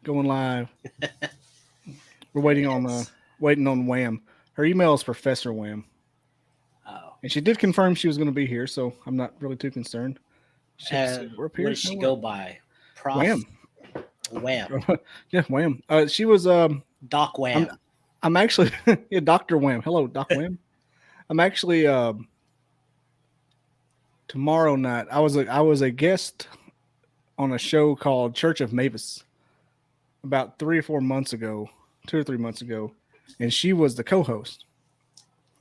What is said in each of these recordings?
Going live. We're waiting on Wham. Her email is Professor Wham, Oh. and she did confirm she was going to be here, so I'm not really too concerned. And We're up what here. does she go by? Prof. Wham. Wham. Yeah, Wham. She was. Doc Wham. I'm actually yeah, Doctor Wham. Hello, Doc Wham. I'm actually tomorrow night. I was a guest on a show called Church of Mavis about 3 or 4 months ago, 2 or 3 months ago, and she was the co-host.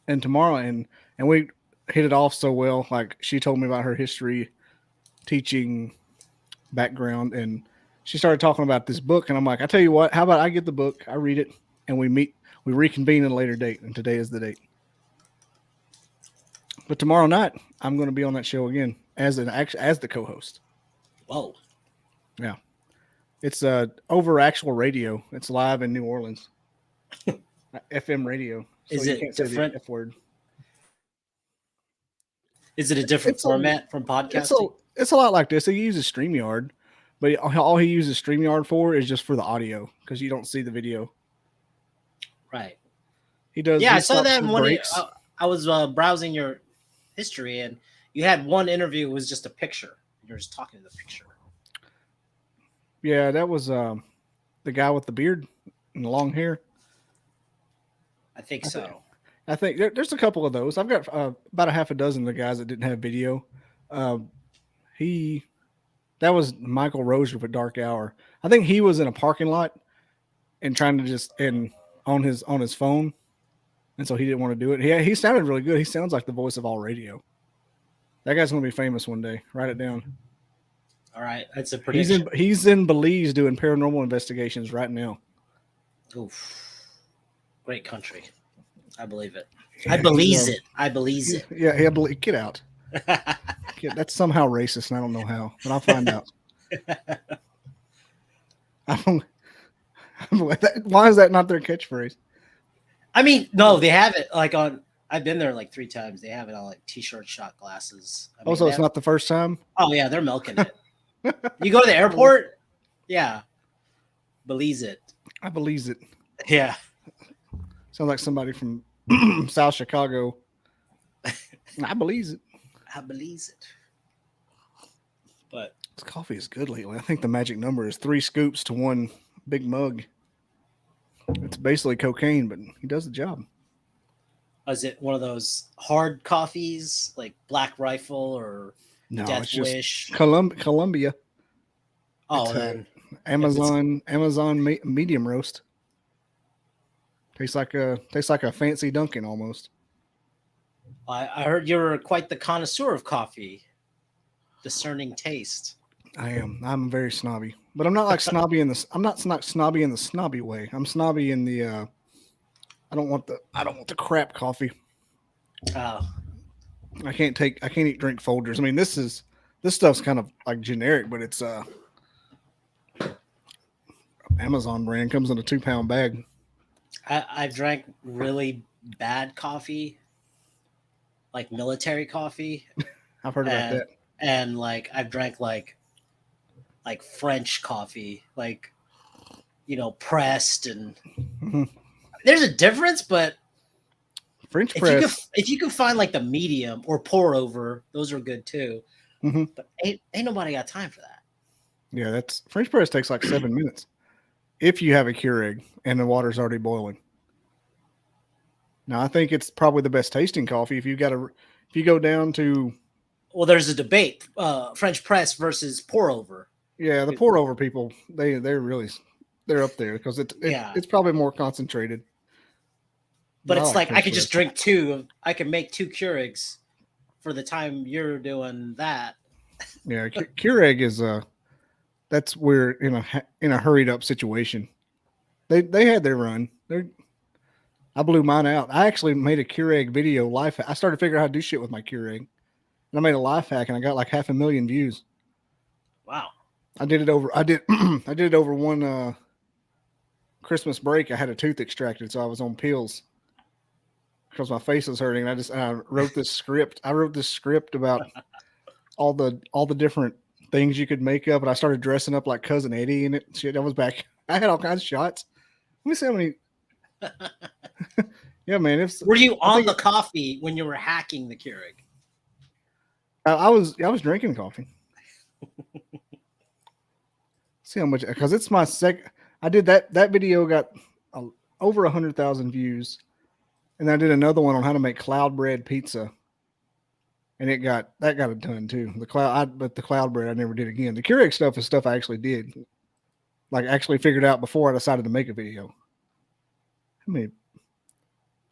And tomorrow, and we hit it off so well. Like she told me about her history, teaching background, and she started talking about this book. And I'm like, I tell you what, how about I get the book, I read it, and we reconvene at a later date. And today is the date. But tomorrow night, I'm going to be on that show again as the co-host. Whoa. Yeah. It's over actual radio. It's live in New Orleans. FM radio. So Is you it can't say the different? F word. Is it a different format from podcasting? It's a lot like this. He uses StreamYard, but all he uses StreamYard for is just for the audio because you don't see the video. Right. He does. Yeah, he I saw that stops for one. breaks. I was browsing your history, and you had one interview. It was just a picture. You're just talking to the picture. Yeah, that was the guy with the beard and the long hair. I think so. I think there's a couple of those. I've got about a half a dozen of the guys that didn't have video. That was Michael Rozier with Dark Hour. I think he was in a parking lot and trying to on his phone, and so he didn't want to do it. He sounded really good. He sounds like the voice of all radio. That guy's going to be famous one day. Write it down. All right, that's a prediction. He's in Belize doing paranormal investigations right now. Oof. Great country. I believe it. I believe it. I believe it. Yeah, get out. That's somehow racist, and I don't know how, but I'll find out. Why is that not their catchphrase? I mean, no, they have it like on. I've been there like 3 times. They have it on like t-shirt, shot glasses. Also, it's not the first time. Oh yeah, they're milking it. You go to the airport, yeah. Belize it. I believe it. Yeah. Sounds like somebody from South Chicago. I believe it. I believe it. But this coffee is good lately. I think the magic number is 3 scoops to 1 big mug. It's basically cocaine, but he does the job. Is it one of those hard coffees like Black Rifle or Death Wish? Columbia. Oh, then Amazon medium roast. Tastes like a fancy Dunkin' almost. I heard you're quite the connoisseur of coffee. Discerning taste. I am. I'm very snobby, but I'm not like snobby in this. I'm not snobby in the snobby way. I'm snobby in the. I don't want the crap coffee. Oh. I can't eat drink Folgers. I mean, this stuff's kind of like generic, but it's Amazon brand, comes in a 2-pound bag. I've drank really bad coffee, like military coffee. I've heard about that. And like I've drank like French coffee, like pressed, and there's a difference, but French press. If you can find like the medium or pour over, those are good too. Mm-hmm. But ain't nobody got time for that. Yeah, that's French press takes like 7 minutes if you have a Keurig and the water's already boiling. Now, I think it's probably the best tasting coffee if you go down to. Well, there's a debate: French press versus pour over. Yeah, the pour over people they're up there because it's probably more concentrated. But it's like I could just drink 2. I can make 2 Keurigs for the time you're doing that. Yeah, Keurig is that's where in a hurried up situation. They had their run. I blew mine out. I actually made a Keurig video life. I started figuring out how to do shit with my Keurig, and I made a life hack, and I got like 500,000 views. Wow! I did it over one Christmas break. I had a tooth extracted, so I was on pills because my face was hurting. I wrote this script. I wrote this script about all the different things you could make up, and I started dressing up like Cousin Eddie in it. Shit, that was back I had all kinds of shots. Let me see how many. Yeah, man. Were you on the coffee when you were hacking the Keurig? I was drinking coffee. See how much, because it's my second. I did that video got over 100,000 views, and I did another one on how to make cloud bread pizza, and that got a ton too. But the cloud bread I never did again. The Keurig stuff is stuff I actually did, like actually figured out before I decided to make a video. How many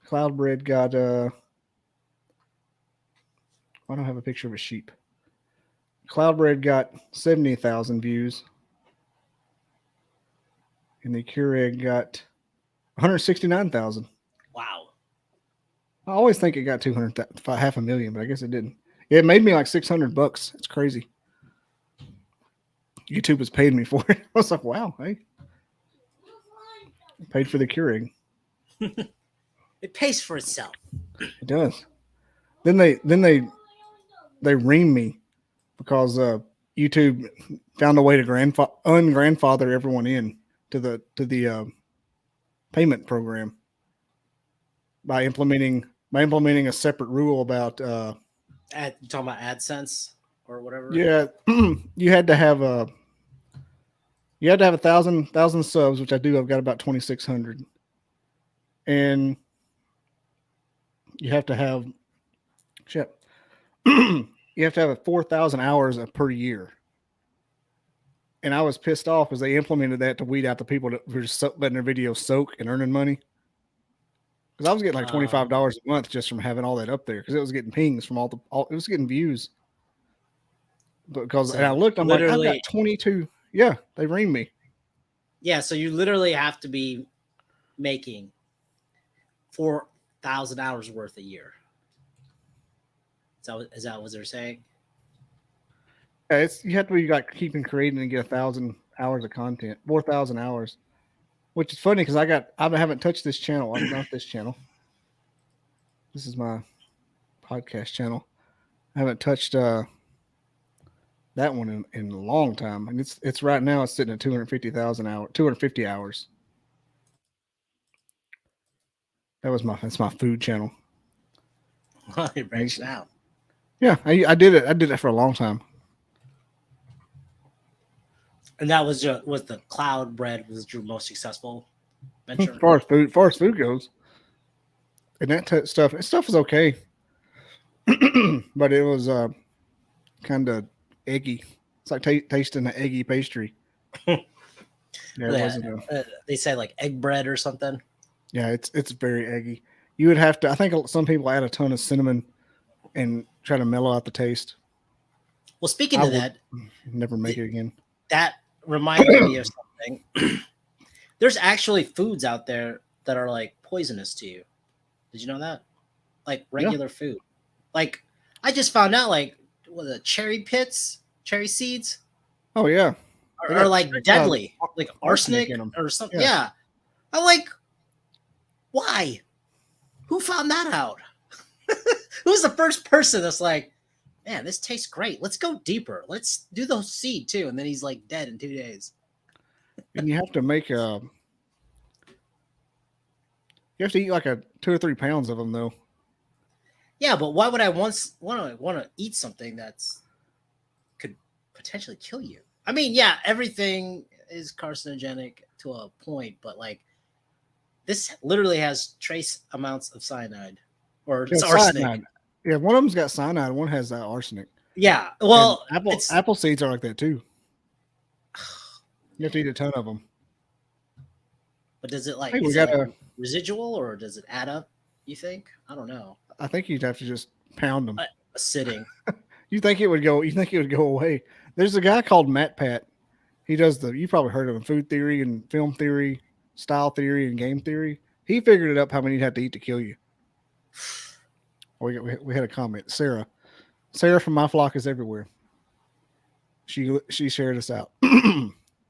cloud bread got? I don't have a picture of a sheep. Cloud bread got 70,000 views. And the Keurig got 169,000. Wow. I always think it got 200, 500,000, but I guess it didn't. It made me like $600. It's crazy. YouTube has paid me for it. I was like, wow, hey. Paid for the Keurig. It pays for itself. It does. Then they reamed me because YouTube found a way to ungrandfather everyone in to the payment program by implementing a separate rule about you talking about AdSense or whatever. Yeah, you had to have 1,000 subs, which I do. I've got about 2,600, and you have to have you have to have 4,000 hours per year. And I was pissed off because they implemented that to weed out the people that were just letting their videos soak and earning money. Because I was getting like $25 a month just from having all that up there, because it was getting pings from it was getting views. And I looked, I'm like, I've got 22. Yeah, they reamed me. Yeah, so you literally have to be making 4,000 hours worth a year. Is that what they're saying? Yeah, you have to be like keeping creating and get 1,000 hours of content, 4,000 hours. Which is funny because I haven't touched this channel. I'm not this channel. This is my podcast channel. I haven't touched that one in a long time, and it's right now it's sitting at 250 hours. That's my food channel. It branched out. Yeah, I did it. I did it for a long time. And that was the cloud bread was your most successful venture? As far as food goes, and that stuff was okay, but it was kind of eggy. It's like tasting an eggy pastry. Yeah, it wasn't. They say like egg bread or something. Yeah, it's very eggy. You would have to. I think some people add a ton of cinnamon and try to mellow out the taste. Well, speaking of that, never make it again. That reminded me of something. There's actually foods out there that are like poisonous to you. Did you know that? Like regular food. Like I just found out, like, what the cherry seeds. Oh yeah, are like deadly, like arsenic or something. Yeah. I'm like, why? Who found that out? Who's the first person that's like, man, this tastes great. Let's go deeper. Let's do the seed too. And then he's like dead in 2 days. And you have to make you have to eat like 2 or 3 pounds of them though. Yeah, but why would I want to eat something that's could potentially kill you? I mean, yeah, everything is carcinogenic to a point, but like this literally has trace amounts of cyanide or it's arsenic. Cyanide. Yeah, one of them's got cyanide, one has arsenic. Yeah, well, apple seeds are like that too. You have to eat a ton of them. But does it like, residual or does it add up, you think? I don't know. I think you'd have to just pound them. Sitting. You think it would go away. There's a guy called Matt Pat. He does you probably heard of him, food theory and film theory, style theory and game theory. He figured it up how many you'd have to eat to kill you. We had a comment. Sarah from My Flock is Everywhere. She shared us out.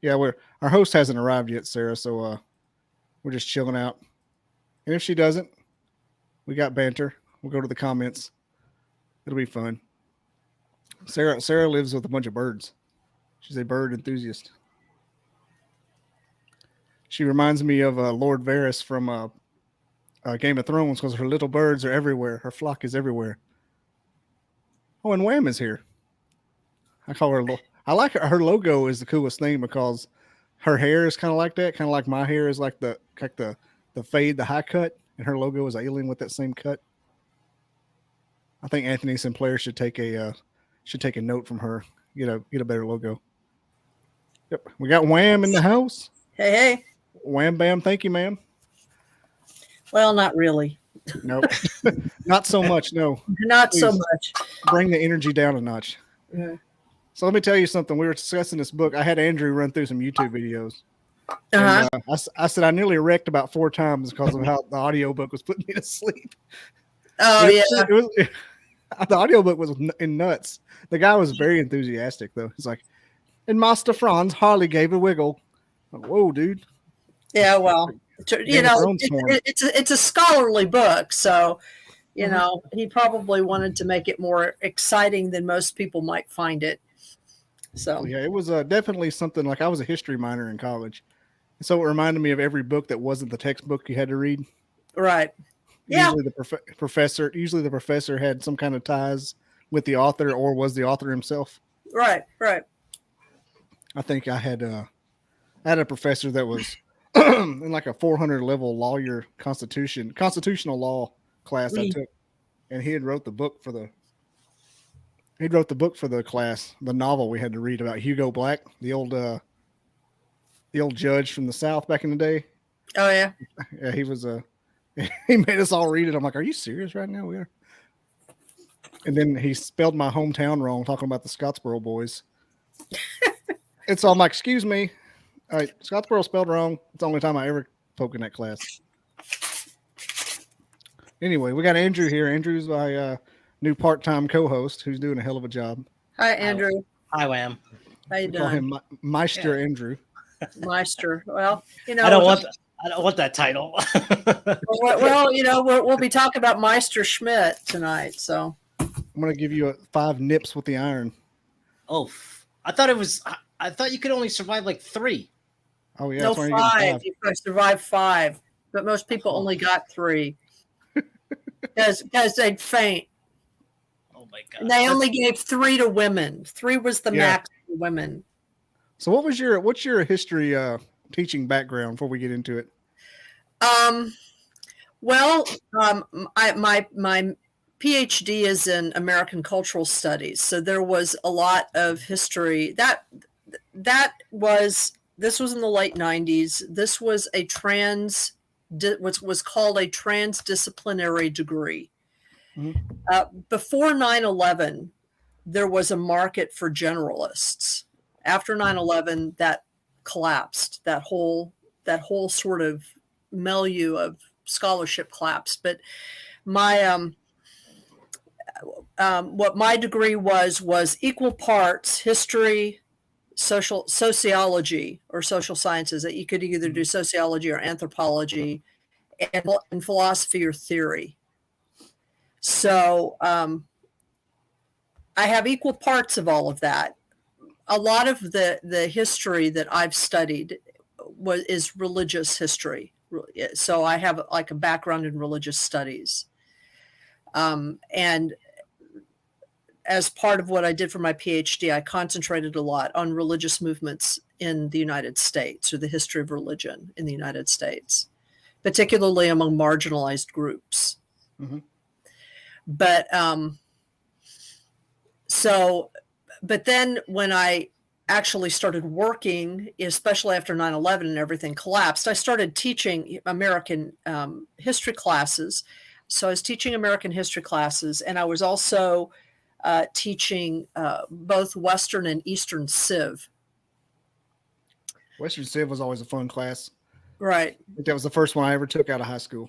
Yeah, our host hasn't arrived yet, Sarah, so we're just chilling out. And if she doesn't, we got banter. We'll go to the comments. It'll be fun. Sarah lives with a bunch of birds. She's a bird enthusiast. She reminds me of Lord Varys from Game of Thrones because her little birds are everywhere. Her flock is everywhere. Oh, and Wham is here. I call her. I like her. Her logo is the coolest thing because her hair is kind of like that. Kind of like my hair is like the fade, the high cut, and her logo is alien with that same cut. I think Anthony Sinclair should take a note from her. Get a better logo. Yep, we got Wham in the house. Hey, hey. Wham bam, thank you, ma'am. Well, not really. Nope, not so much. No, Not please, so much. bring the energy down a notch. Yeah. So let me tell you something. We were discussing this book. I had Andrew run through some YouTube videos. Uh-huh. And, I said I nearly wrecked about 4 times because of how the audiobook was putting me to sleep. Oh, yeah. The audiobook was nuts. The guy was very enthusiastic, though. He's like, and Master Franz hardly gave a wiggle. Like, whoa, dude. Yeah, well, it's a scholarly book, so he probably wanted to make it more exciting than most people might find it. So yeah, it was definitely something like I was a history minor in college, so it reminded me of every book that wasn't the textbook you had to read. Right. Yeah. Usually the professor had some kind of ties with the author or was the author himself. Right. I think I had a professor that was in like a 400 level lawyer constitutional law class I took, and he wrote the book for the class, the novel we had to read about Hugo Black, the old judge from the South back in the day. Oh yeah. Yeah, he was he made us all read it. I'm like, are you serious right now? We are. And then he spelled my hometown wrong, talking about the Scottsboro boys. And so I'm like, excuse me. All right, Scottsboro spelled wrong. It's the only time I ever spoke in that class. Anyway, we got Andrew here. Andrew's my new part-time co-host who's doing a hell of a job. Hi, Andrew. Hi, Wham. How you We call doing? him Meister Andrew. Meister. Well, I don't want that title. well, we'll be talking about Meister Schmidt tonight, so I'm going to give you 5 nips with the iron. Oh, I thought you could only survive like 3. Oh yeah, no, 5. You could survive 5, but most people only got 3 because they'd faint. Oh my god! And they only gave 3 to women. 3 was the max for women. So what's your history teaching background before we get into it? My PhD is in American Cultural Studies, so there was a lot of history. This was in the late 90s. This was was called a transdisciplinary degree. Mm-hmm. Before 9/11, there was a market for generalists. After 9/11, that collapsed. That whole sort of milieu of scholarship collapsed. But my what my degree was equal parts history, sociology, or social sciences. That you could either do sociology or anthropology, and philosophy or theory. So I have equal parts of all of that. A lot of the history that I've studied is religious history. So I have like a background in religious studies. And as part of what I did for my PhD, I concentrated a lot on religious movements in the United States, or the history of religion in the United States, particularly among marginalized groups. Mm-hmm. But then when I actually started working, especially after 9/11 and everything collapsed, I started teaching American history classes. So I was teaching American history classes, and I was also teaching both Western and Eastern Civ. Western Civ was always a fun class. Right. I think that was the first one I ever took out of high school.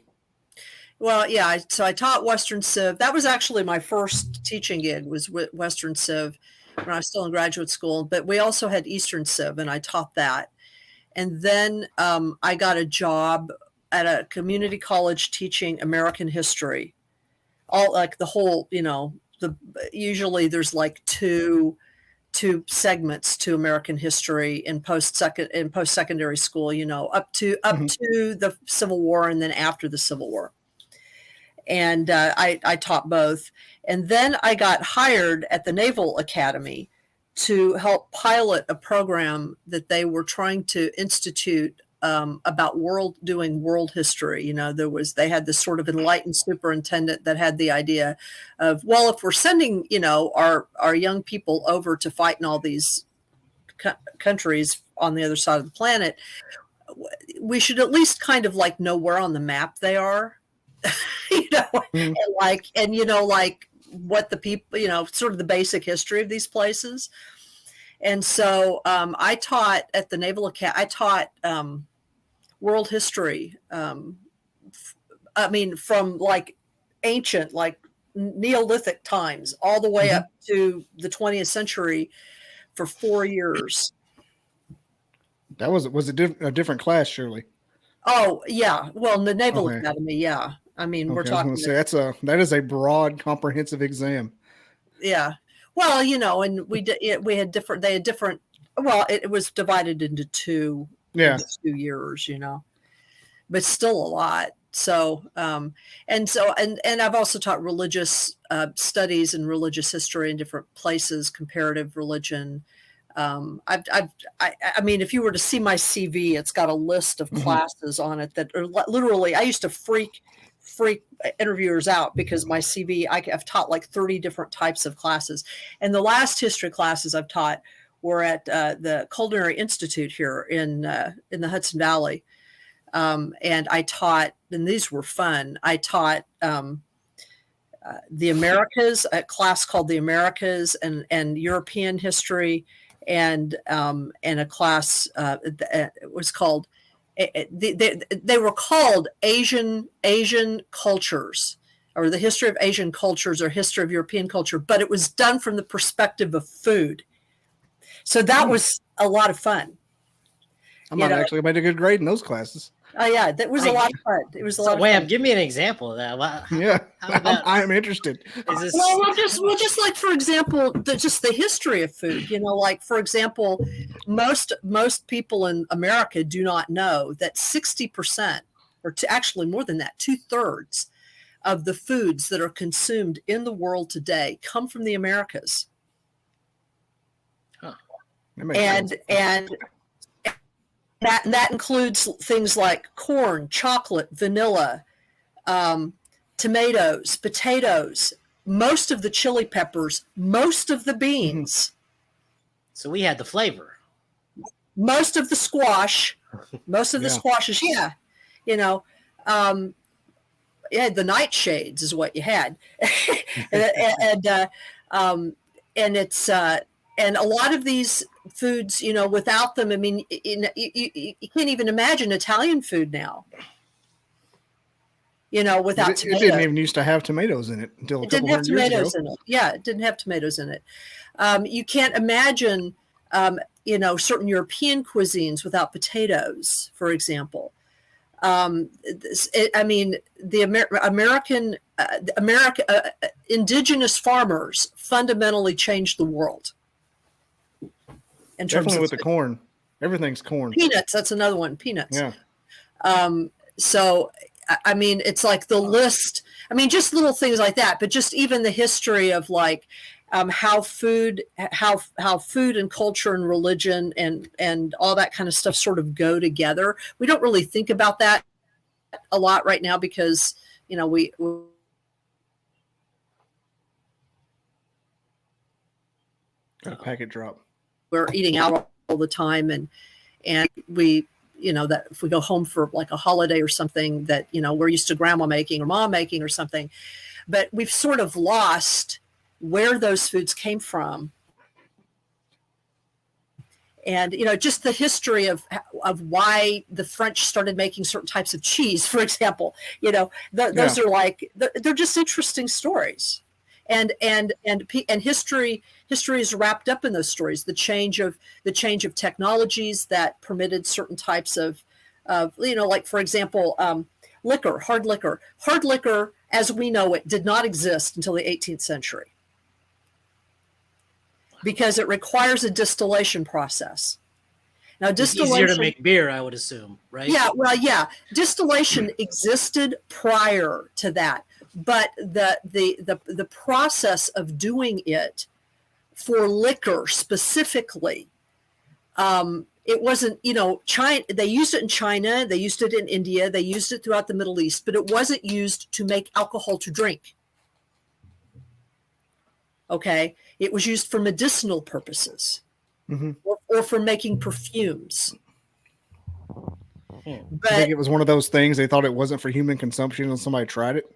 Well, yeah. So I taught Western Civ. That was actually my first teaching gig, was with Western Civ when I was still in graduate school. But we also had Eastern Civ, and I taught that. And then I got a job at a community college teaching American history. All like the whole, usually there's like two two segments to American history in post-secondary school, up to the Civil War and then after the Civil War. And I taught both. And then I got hired at the Naval Academy to help pilot a program that they were trying to institute about doing world history. They had this sort of enlightened superintendent that had the idea of, well, if we're sending, our young people over to fight in all these countries on the other side of the planet, we should at least kind of like know where on the map they are, and what the people, sort of the basic history of these places. And so I taught at the Naval Academy. I taught world history. From like ancient, like Neolithic times, all the way up to the 20th century for 4 years. That was a different class, surely. Oh yeah, well, the Naval Academy, yeah. We're talking. I was going to say that is a broad, comprehensive exam. Yeah. Well, and we had different. They had different. Well, it was divided into two. Yeah. 2 years, but still a lot. So, and I've also taught religious studies and religious history in different places, comparative religion. If you were to see my CV, it's got a list of classes on it that are literally, I used to freak interviewers out because my CV, I've taught like 30 different types of classes. And the last history classes I've taught were at the Culinary Institute here in the Hudson Valley. And I taught, and these were fun. I taught the Americas, a class called the Americas and European history, and a class it was called. They were called Asian cultures, or the history of Asian cultures, or history of European culture, but it was done from the perspective of food. So that was a lot of fun. I might actually made a good grade in those classes. Oh yeah, that was a lot of fun. It was a lot of Wham, fun. give me an example of that. Yeah, I'm interested. Well, just like, for example, just the history of food. Like, for example, most people in America do not know that 60%, or actually more than that, 2/3 of the foods that are consumed in the world today come from the Americas. Huh. And that includes things like corn, chocolate, vanilla, tomatoes, potatoes, most of the chili peppers, most of the beans. So we had the flavor. Most of the squash, most of the squashes. Yeah. The nightshades is what you had. And it's, and a lot of these foods, without them, you can't even imagine Italian food now. Without tomatoes. It didn't even used to have tomatoes in it until a couple hundred years ago. It didn't have tomatoes in it. Yeah, it didn't have tomatoes in it. You can't imagine, certain European cuisines without potatoes, for example. Indigenous farmers fundamentally changed the world. Definitely with the corn. Everything's corn. Peanuts, that's another one. Peanuts. Yeah. So, it's like the list. Just little things like that. But just even the history of like how food and culture and religion and all that kind of stuff sort of go together. We don't really think about that a lot right now because we got a packet drop. We're eating out all the time, and we, that if we go home for like a holiday or something that, we're used to grandma making or mom making or something, but we've sort of lost where those foods came from. And, just the history of why the French started making certain types of cheese, for example, those are like, they're just interesting stories. And history is wrapped up in those stories. The change of technologies that permitted certain types of like, for example, liquor, hard liquor as we know it did not exist until the 18th century. because it requires a distillation process. Now, It's easier to make beer, I would assume, right? Yeah, well, yeah. Distillation existed prior to that, but the process of doing it for liquor specifically, it wasn't, China. They used it in China, they used it in India, they used it throughout the Middle East, but it wasn't used to make alcohol to drink. Okay, it was used for medicinal purposes, or for making perfumes. But I think it was one of those things they thought it wasn't for human consumption and somebody tried it.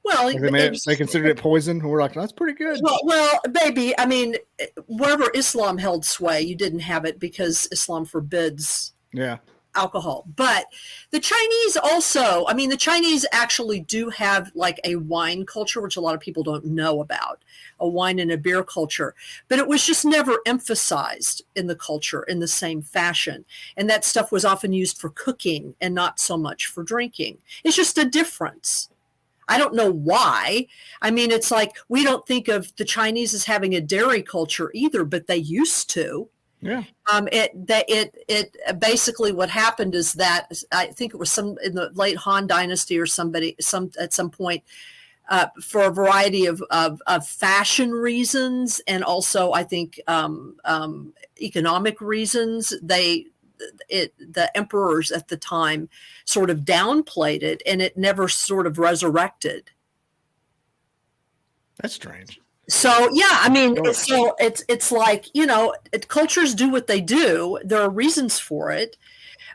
Well, they considered it poison. And we're like, that's pretty good. Well, baby, I mean, wherever Islam held sway, you didn't have it because Islam forbids alcohol. But the Chinese also, the Chinese actually do have like a wine culture, which a lot of people don't know about, a wine and a beer culture, but it was just never emphasized in the culture in the same fashion. And that stuff was often used for cooking and not so much for drinking. It's just a difference. I don't know why. It's like we don't think of the Chinese as having a dairy culture either, but they used to. Yeah. It basically what happened is that I think it was in the late Han Dynasty or at some point, for a variety of fashion reasons and also I think economic reasons, the emperors at the time sort of downplayed it, and it never sort of resurrected. That's strange. So yeah, so it's like, cultures do what they do. There are reasons for it,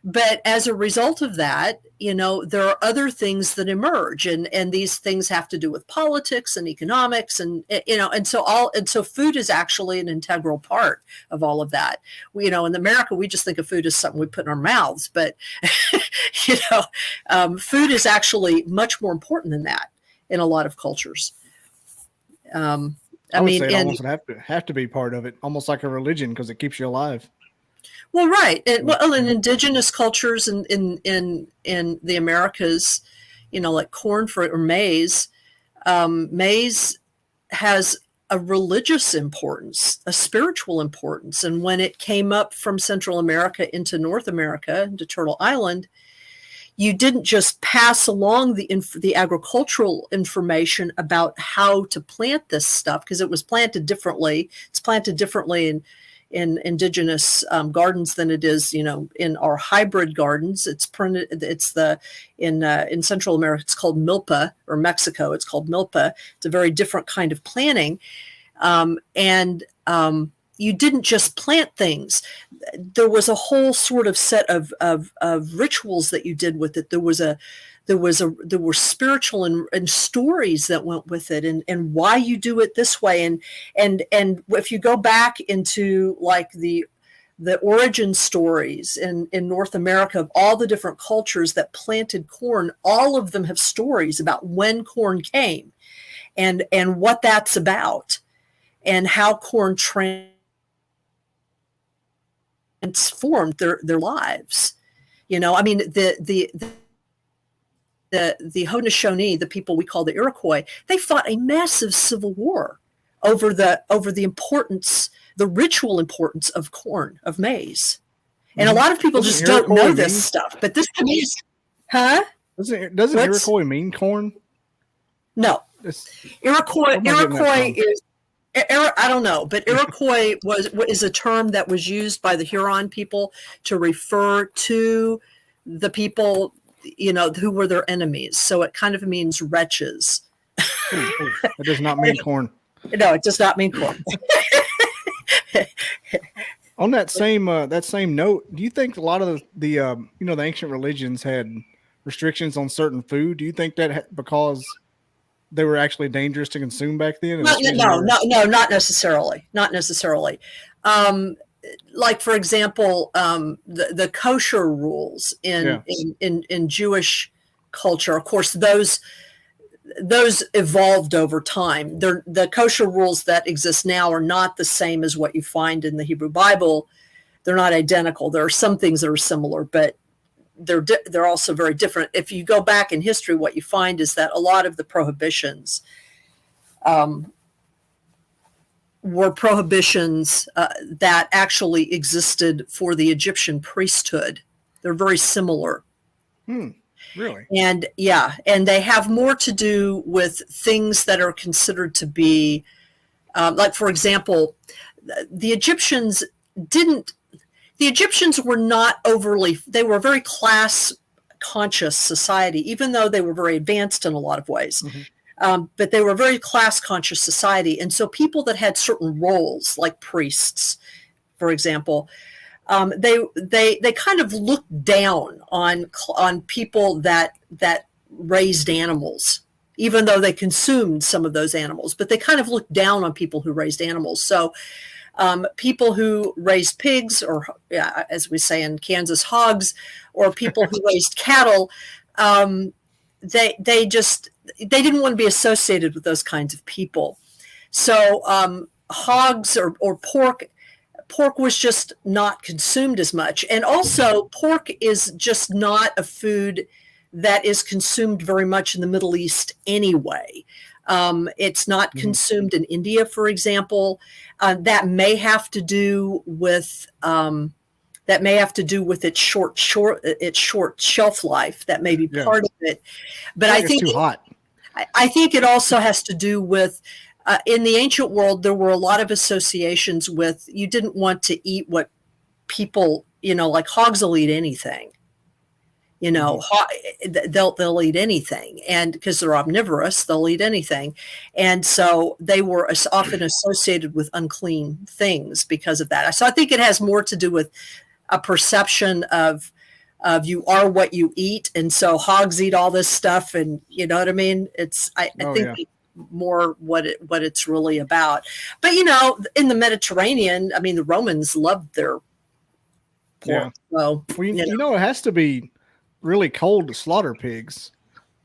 but as a result of that, there are other things that emerge, and these things have to do with politics and economics, and so food is actually an integral part of all of that. In America, we just think of food as something we put in our mouths, but food is actually much more important than that in a lot of cultures. I would say it almost have to be part of it, almost like a religion, because it keeps you alive. Well, right. In indigenous cultures in the Americas, like corn or maize, maize has a religious importance, a spiritual importance. And when it came up from Central America into North America, into Turtle Island, you didn't just pass along the agricultural information about how to plant this stuff, because it was planted differently. It's planted differently in indigenous gardens than it is, in our hybrid gardens. It's printed. In Central America, it's called milpa, or Mexico, it's called milpa. It's a very different kind of planting, and you didn't just plant things. There was a whole sort of set of rituals that you did with it. There were spiritual and stories that went with it, and why you do it this way. And if you go back into like the origin stories in North America of all the different cultures that planted corn, all of them have stories about when corn came and what that's about, and how corn transformed their lives. The Haudenosaunee, the people we call the Iroquois, they fought a massive civil war over the importance, the ritual importance of corn, of maize. And a lot of people just don't know this stuff. But this to me is, huh? Doesn't Iroquois mean corn? No. Iroquois is, I don't know, but Iroquois is a term that was used by the Huron people to refer to the people, who were their enemies. So it kind of means wretches. It does not mean corn. No, it does not mean corn. On that same note, do you think a lot of the ancient religions had restrictions on certain food? Do you think that because they were actually dangerous to consume back then? No, not necessarily. Not necessarily. Like, for example, the kosher rules in Jewish culture, of course, those evolved over time. The kosher rules that exist now are not the same as what you find in the Hebrew Bible. They're not identical. There are some things that are similar, but they're also very different. If you go back in history, what you find is that a lot of the prohibitions were prohibitions that actually existed for the Egyptian priesthood. They're very similar. Really? And and they have more to do with things that are considered to be, like, for example, the Egyptians were not overly, they were a very class conscious society, even though they were very advanced in a lot of ways. But they were a very class conscious society. And so people that had certain roles, like priests, for example, they kind of looked down on people that raised animals, even though they consumed some of those animals, but they kind of looked down on people who raised animals. So people who raised pigs, or as we say in Kansas, hogs, or people who raised cattle, they didn't want to be associated with those kinds of people. So hogs or pork was just not consumed as much. And also pork is just not a food that is consumed very much in the Middle East anyway. It's not consumed in India, for example. That may have to do with its short shelf life. That may be part of it. But I think it's too hot. I think it also has to do with, in the ancient world, there were a lot of associations with, you didn't want to eat what people, like hogs will eat anything. They'll eat anything, and because they're omnivorous, they'll eat anything. And so they were often associated with unclean things because of that. So I think it has more to do with a perception of you are what you eat. And so hogs eat all this stuff, and you know what I mean? I think more what it's really about. But in the Mediterranean, I mean, the Romans loved their pork. So it has to be really cold to slaughter pigs.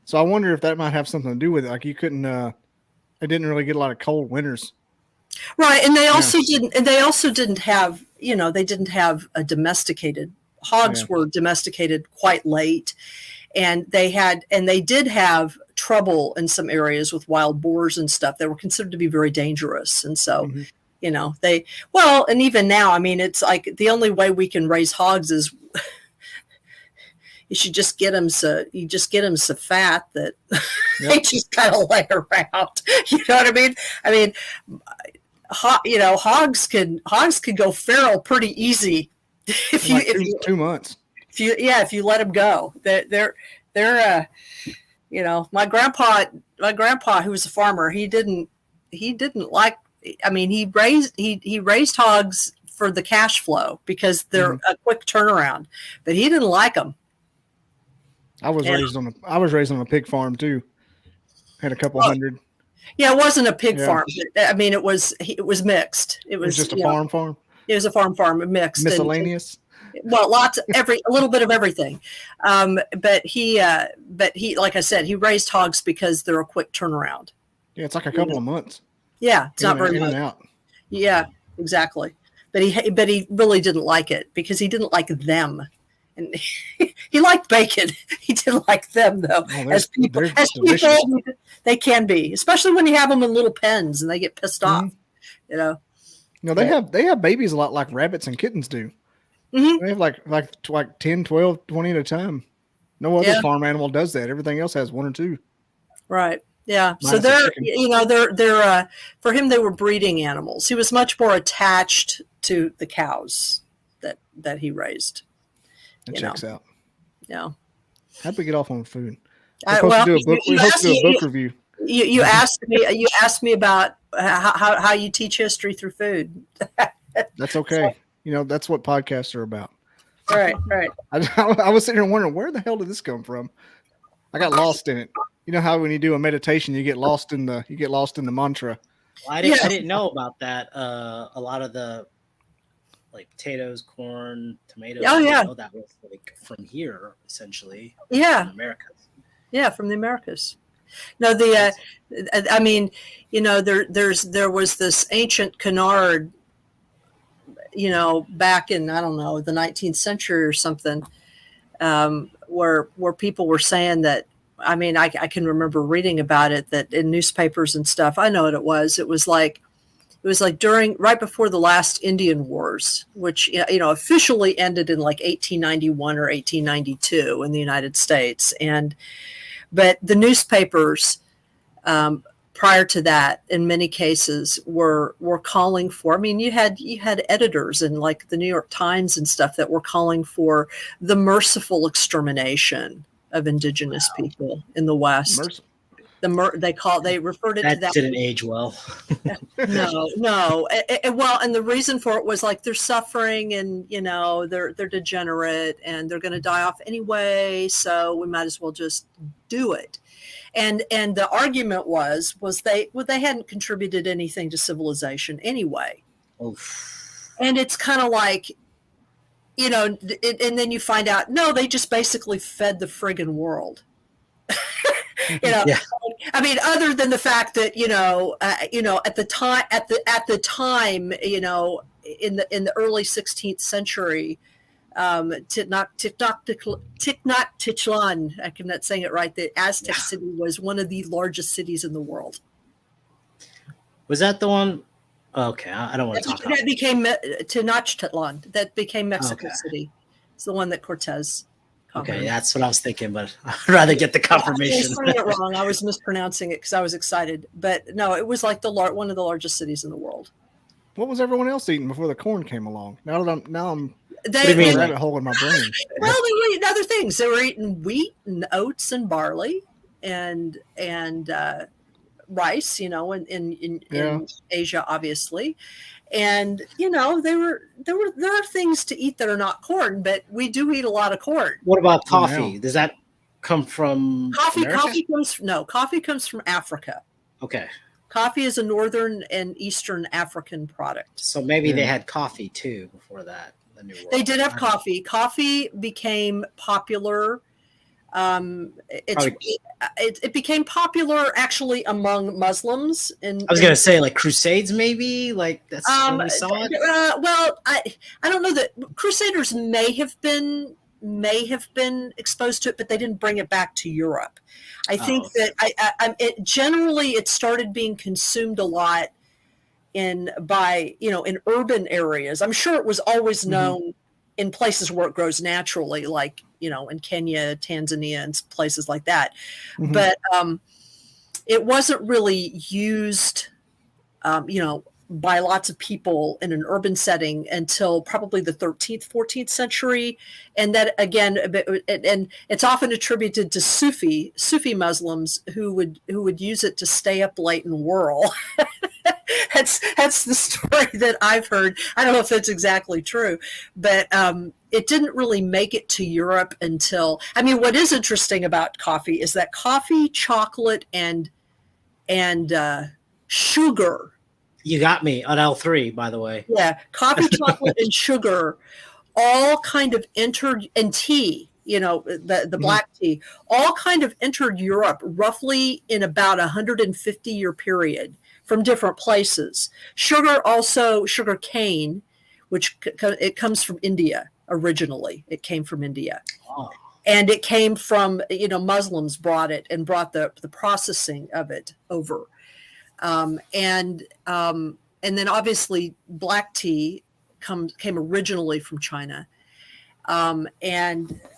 So I wonder if that might have something to do with it. Like you couldn't, they didn't really get a lot of cold winters. Right. And they also didn't have, they didn't have a domesticated, hogs were domesticated quite late, and they did have trouble in some areas with wild boars and stuff. They were considered to be very dangerous. And so, and even now, I mean, it's like the only way we can raise hogs is you should just get them so fat that they just kind of lay around. You know what I mean? I mean, hogs can go feral pretty easy if you 2 months. If you let them go. They're my grandpa who was a farmer, he didn't like. I mean, he raised hogs for the cash flow because they're a quick turnaround, but he didn't like them. I was raised on a pig farm too. Had a couple hundred. Yeah, it wasn't a pig farm. But, I mean, it was mixed. It was just a farm. It was a farm mixed. Miscellaneous. Well, a little bit of everything. But he, like I said, he raised hogs because they're a quick turnaround. Yeah, it's like a couple of months. Yeah, it's not very much. In and out. Yeah, exactly. But he really didn't like it because he didn't like them. And he liked bacon. He didn't like them, though. As people, they can be, especially when you have them in little pens and they get pissed off. No, they have babies a lot like rabbits and kittens do. They have like 10, 12, 20 at a time. No other farm animal does that. Everything else has one or two. Right. Yeah. So they're for him, they were breeding animals. He was much more attached to the cows that he raised. It checks out. Yeah. How'd we get off on food? We're supposed to do a book review. You asked me about how you teach history through food. That's okay. That's what podcasts are about. Right. I was sitting here wondering, where the hell did this come from? I got lost in it. You know how when you do a meditation, you get lost in the mantra. Well, I didn't know about that. A lot of the potatoes, corn, tomatoes. Oh yeah, that was from here essentially. Yeah, from Americas. Yeah, from the Americas. No, I mean, there was this ancient canard, back in, I don't know, the 19th century or something, where people were saying that. I mean, I can remember reading about it, that in newspapers and stuff. I know what it was. It was like, It was like right before the last Indian Wars, which officially ended in like 1891 or 1892 in the United States, but the newspapers prior to that, in many cases, were calling for. I mean, you had editors in like the New York Times and stuff that were calling for the merciful extermination of indigenous people in the West. They referred it to that. That didn't age well. No. Well, and the reason for it was like they're suffering, and they're degenerate, and they're going to die off anyway. So we might as well just do it. And the argument was they hadn't contributed anything to civilization anyway. Oof. And it's kind of like, and then you find out, no, they just basically fed the friggin' world. Yeah. I mean, other than the fact that at the time, in the early 16th century, Tenochtitlan, I'm not saying it right, the Aztec city was one of the largest cities in the world. Was that the one? Okay, I don't want to talk about that. Became Tenochtitlan. That became Mexico City. It's the one that Cortez conquered. Okay, that's what I was thinking, but I'd rather get the confirmation. I was saying it wrong. I was mispronouncing it because I was excited. But no, it was like one of the largest cities in the world. What was everyone else eating before the corn came along? Now I'm They rabbit hole in my brain. Well, they were eating other things. They were eating wheat and oats and barley and rice, in Asia, obviously. And there are things to eat that are not corn, but we do eat a lot of corn. What about coffee? Does that come from coffee? America? Coffee comes from Africa. Okay. Coffee is a northern and eastern African product. So maybe they had coffee too before that. They did have coffee. Coffee became popular. It became popular actually among Muslims. I was going to say like Crusades, maybe like that's when we saw it. Well, I don't know that Crusaders may have been exposed to it, but they didn't bring it back to Europe. I think that generally it started being consumed a lot in urban areas. I'm sure it was always known in places where it grows naturally, like in Kenya, Tanzania, and places like that. Mm-hmm. But it wasn't really used, by lots of people in an urban setting until probably the 13th, 14th century. And that again, and it's often attributed to Sufi Muslims who would use it to stay up late and whirl. That's the story that I've heard. I don't know if that's exactly true, but it didn't really make it to Europe until, what is interesting about coffee is that coffee, chocolate, and sugar. You got me on L3, by the way. Yeah, coffee, chocolate, and sugar all kind of entered, and tea, the black tea, all kind of entered Europe roughly in about 150-year period from different places. Sugar cane, which it comes from India originally. It came from India. Oh. And it came from, Muslims brought it and brought the processing of it over. And then obviously black tea came originally from China. All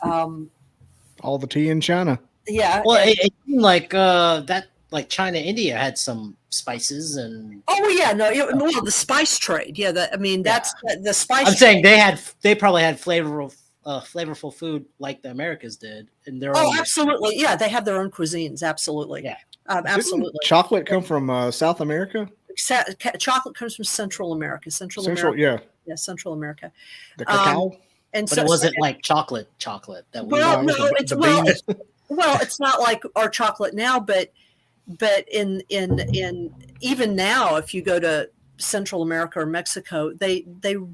the tea in China. Yeah. Well, it seemed like that, like China, India had some spices and. Oh yeah, no, the spice trade. Yeah, that's the spice. I'm saying they probably had flavorful food like the Americas did in their own. Oh, absolutely. Yeah, they have their own cuisines. Absolutely. Yeah. Absolutely. Didn't chocolate come from South America? Chocolate comes from Central America. Central America. Yeah, Central America. The cacao. But it wasn't like chocolate that we it's not like our chocolate now, but in even now, if you go to Central America or Mexico, they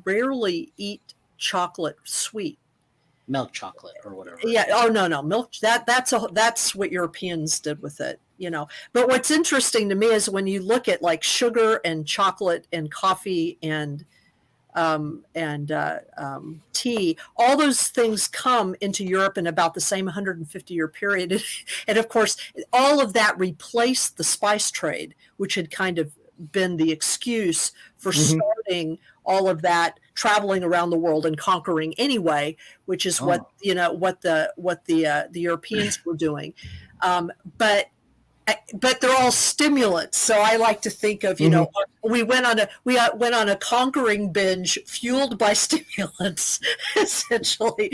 rarely eat chocolate sweet. Milk chocolate or whatever. Yeah. Oh no, milk. That's what Europeans did with it. But what's interesting to me is when you look at like sugar and chocolate and coffee and tea, all those things come into Europe in about the same 150-year period. And of course, all of that replaced the spice trade, which had kind of been the excuse for Mhm. starting all of that traveling around the world and conquering anyway, which is what the Europeans were doing. But they're all stimulants. So I like to think of, we went on a conquering binge fueled by stimulants, essentially.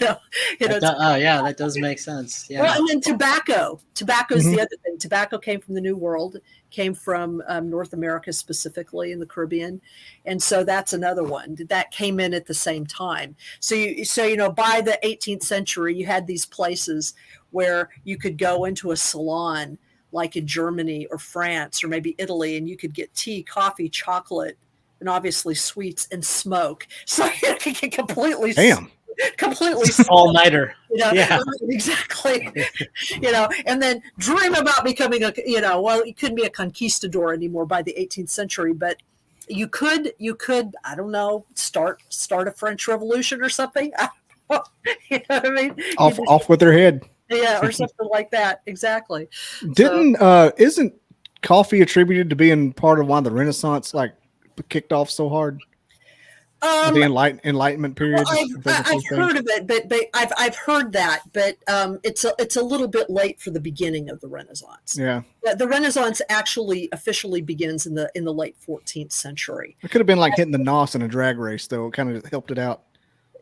That does make sense. Yeah. Well, and then tobacco. Tobacco is Mhm. the other thing. Tobacco came from the New World, came from North America specifically in the Caribbean, and so that's another one that came in at the same time. So by the 18th century, you had these places where you could go into a salon, like in Germany or France or maybe Italy, and you could get tea, coffee, chocolate, and obviously sweets and smoke. So you could get completely all nighter. Yeah, exactly. And then dream about becoming you couldn't be a conquistador anymore by the 18th century, but you could, I don't know, start a French Revolution or something. I don't know. You know what I mean? Off with their head. Yeah, or something like that. Exactly. Isn't coffee attributed to being part of why the Renaissance kicked off so hard? The Enlightenment period. I've heard of it, but I've heard that, but it's a little bit late for the beginning of the Renaissance. Yeah, the Renaissance actually officially begins in the late 14th century. it could have been like hitting the nos in a drag race, though. It kind of helped it out.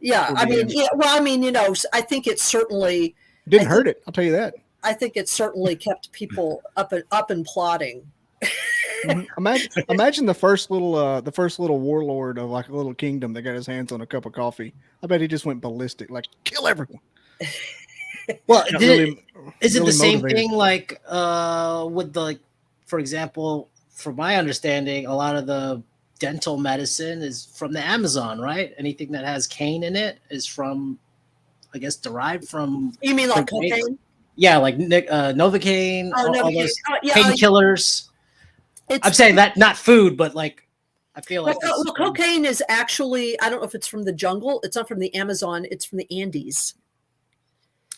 Yeah, I think it certainly didn't hurt it. I'll tell you that. I think it certainly kept people up and plotting. Imagine the first little warlord of like a little kingdom that got his hands on a cup of coffee. I bet he just went ballistic, like kill everyone. Well, is it really the same motivated. thing like with for example, from my understanding, a lot of the dental medicine is from the Amazon, right? Anything that has cane in it is from, I guess, derived from. You mean like cocaine? Yeah, like Novocaine, all those painkillers. I'm saying that not food, but like I feel like cocaine is actually, I don't know if it's from the jungle. It's not from the Amazon. It's from the Andes.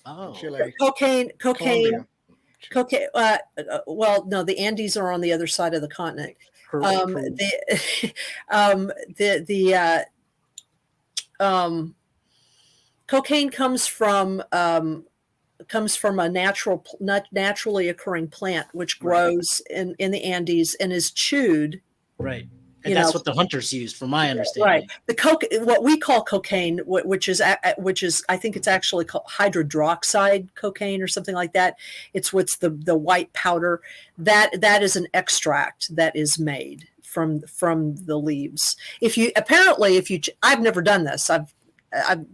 Oh, Chile. Cocaine. Colombia. Cocaine. Well, no, the Andes are on the other side of the continent. Cocaine comes from a naturally occurring plant which grows in the Andes and is chewed. Right. And that's what the hunters used, from my understanding. Right. What we call cocaine, which is I think it's actually called hydroxide cocaine or something like that. It's what's the white powder that is an extract that is made from the leaves. I've never done this.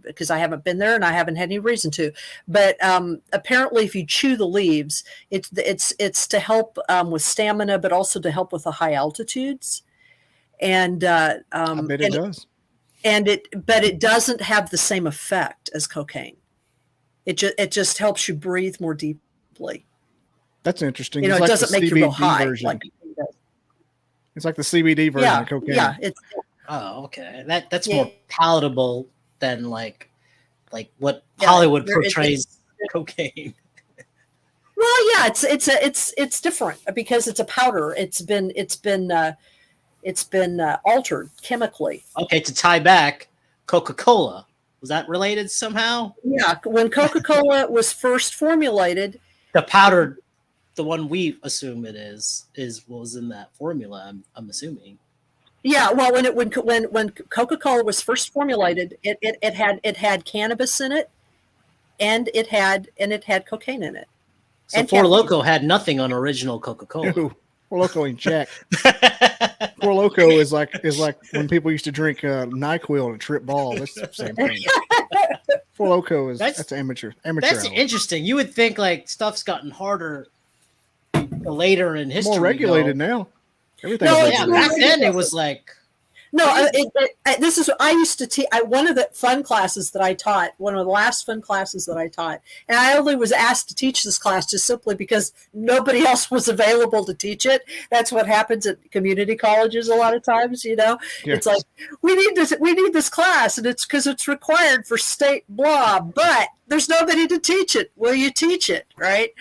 Because I haven't been there and I haven't had any reason to, but apparently if you chew the leaves, it's to help with stamina, but also to help with the high altitudes. And I bet it does. But it doesn't have the same effect as cocaine. It just helps you breathe more deeply. That's interesting. It like doesn't make you go high. Version. It's like the CBD version of cocaine. Yeah. Oh, okay. That's more palatable than like what Hollywood portrays cocaine. Well, yeah, it's different because it's a powder. It's been altered chemically. Okay, to tie back, Coca-Cola, was that related somehow? Yeah, when Coca-Cola was first formulated, the powder, the one we assume it is what was in that formula. I'm assuming. Yeah, well, when Coca-Cola was first formulated, it had cannabis in it, and it had cocaine in it. So Four Loko had nothing on original Coca-Cola. Four Loko ain't jack. Four Loko is like when people used to drink NyQuil to trip ball. That's the same thing. Four Loko is that's amateur. That's interesting. You would think like stuff's gotten harder later in history. More regulated now. Everything. No, yeah, back then it was like. No, this is I used to teach. One of the fun classes that I taught, one of the last fun classes that I taught, and I only was asked to teach this class just simply because nobody else was available to teach it. That's what happens at community colleges a lot of times. Yeah. It's like we need this class, and it's because it's required for state blah. But there's nobody to teach it. Will you teach it? Right.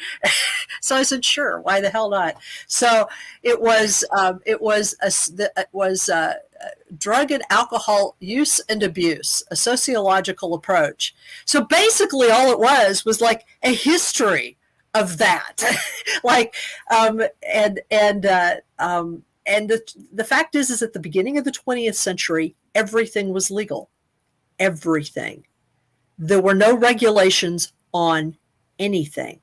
So I said, sure. Why the hell not? So it was drug and alcohol use and abuse, a sociological approach. So basically all it was like a history of that. Like, and the fact is at the beginning of the 20th century, everything was legal. Everything. There were no regulations on anything.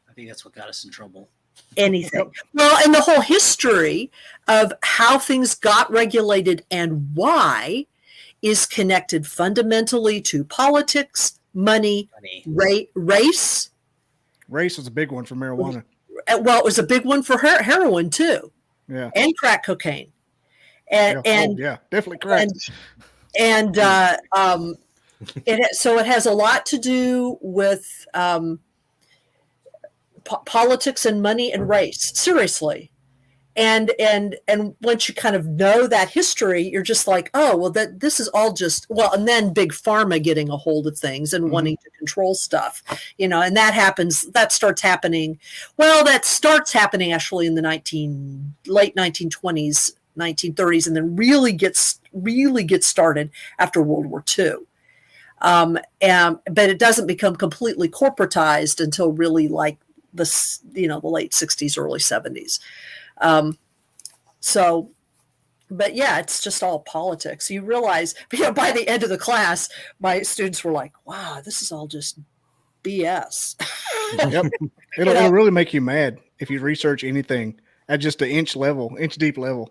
I think that's what got us in trouble. Anything. Well, and the whole history of how things got regulated and why is connected fundamentally to politics, money. Race. Race was a big one for marijuana. Well, it was a big one for heroin too. Yeah. And crack cocaine. And definitely crack. So it has a lot to do with politics and money and race. Seriously. And once you kind of know that history, you're just like, oh, well, this is all just, well, and then big pharma getting a hold of things and wanting to control stuff, and that starts happening actually in the late 1920s, 1930s, and then really gets started after World War II. But it doesn't become completely corporatized until really like the late 60s, early 70s. But yeah, it's just all politics. You realize, by the end of the class, my students were like, wow, this is all just BS. Yep. It'll really make you mad if you research anything at just an inch deep level.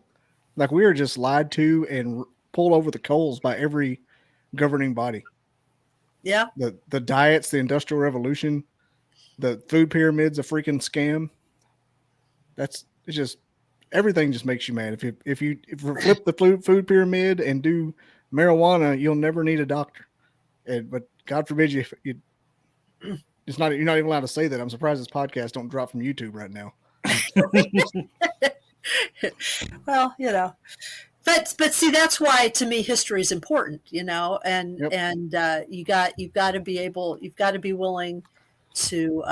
Like, we were just lied to and pulled over the coals by every governing body. Yeah. The diets, the Industrial Revolution, the food pyramid's a freaking scam. It's just, everything just makes you mad. If you flip the food pyramid and do marijuana, you'll never need a doctor. But God forbid you're not even allowed to say that. I'm surprised this podcast don't drop from YouTube right now. Well, but see, that's why to me history is important, and you've got to be willing to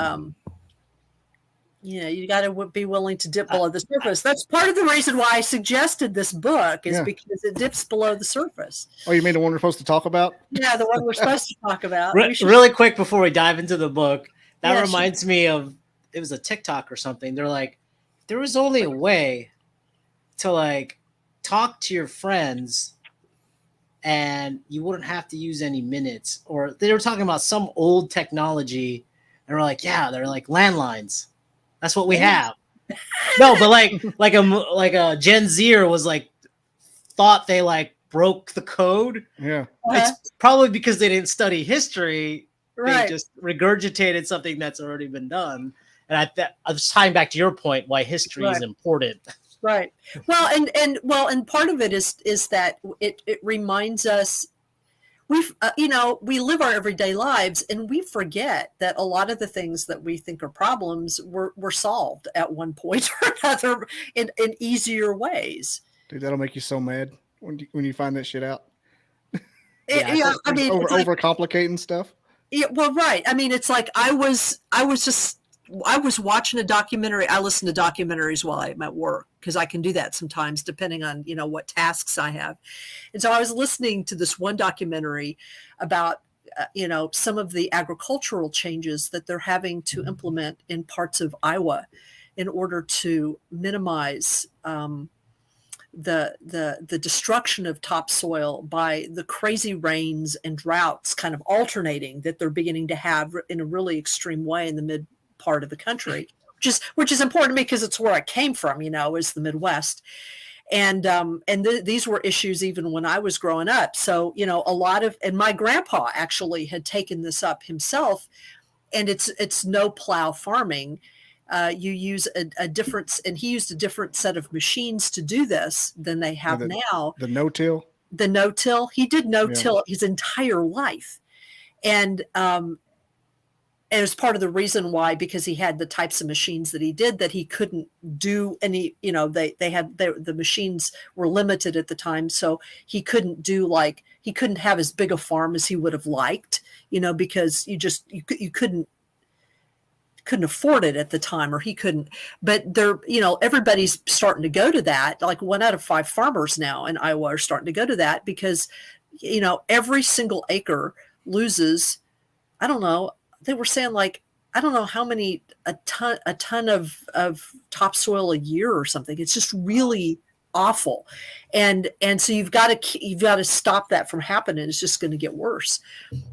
you got to be willing to dip below the surface. That's part of the reason why I suggested this book is because it dips below the surface. Oh, you mean the one we're supposed to talk about? Yeah, the one we're supposed to talk about. Really quick before we dive into the book, that reminds me of, it was a TikTok or something. They're like, there was only a way to like talk to your friends and you wouldn't have to use any minutes. Or they were talking about some old technology and we're like, yeah, they're like landlines. That's what we have. No, but like a Gen Zer was like thought they like broke the code. Yeah. It's probably because they didn't study history. Right. They just regurgitated something that's already been done. And I was tying back to your point why history is important. Right. Well, and part of it is that it reminds us we live our everyday lives and we forget that a lot of the things that we think are problems were solved at one point or another in easier ways. Dude, that'll make you so mad when you find that shit out. Overcomplicating stuff. Yeah, well, right. I mean, it's like I was watching a documentary. I listen to documentaries while I'm at work because I can do that sometimes depending on, what tasks I have. And so I was listening to this one documentary about, some of the agricultural changes that they're having to implement in parts of Iowa in order to minimize the destruction of topsoil by the crazy rains and droughts kind of alternating that they're beginning to have in a really extreme way in the mid part of the country, which is important to me because it's where I came from, is the Midwest. And these were issues even when I was growing up. So, and my grandpa actually had taken this up himself, and it's no plow farming. You use a different, and he used a different set of machines to do this than they have now. The no-till? The no-till. He did no-till his entire life. And it was part of the reason why, because he had the types of machines that he did, that he couldn't do any, the machines were limited at the time. So he couldn't have as big a farm as he would have liked, because you couldn't afford it at the time, or he couldn't. But everybody's starting to go to that. Like 1 out of 5 farmers now in Iowa are starting to go to that because, every single acre loses, I don't know, they were saying like, I don't know how many, a ton of topsoil a year or something. It's just really awful. And so you've got to stop that from happening. It's just going to get worse.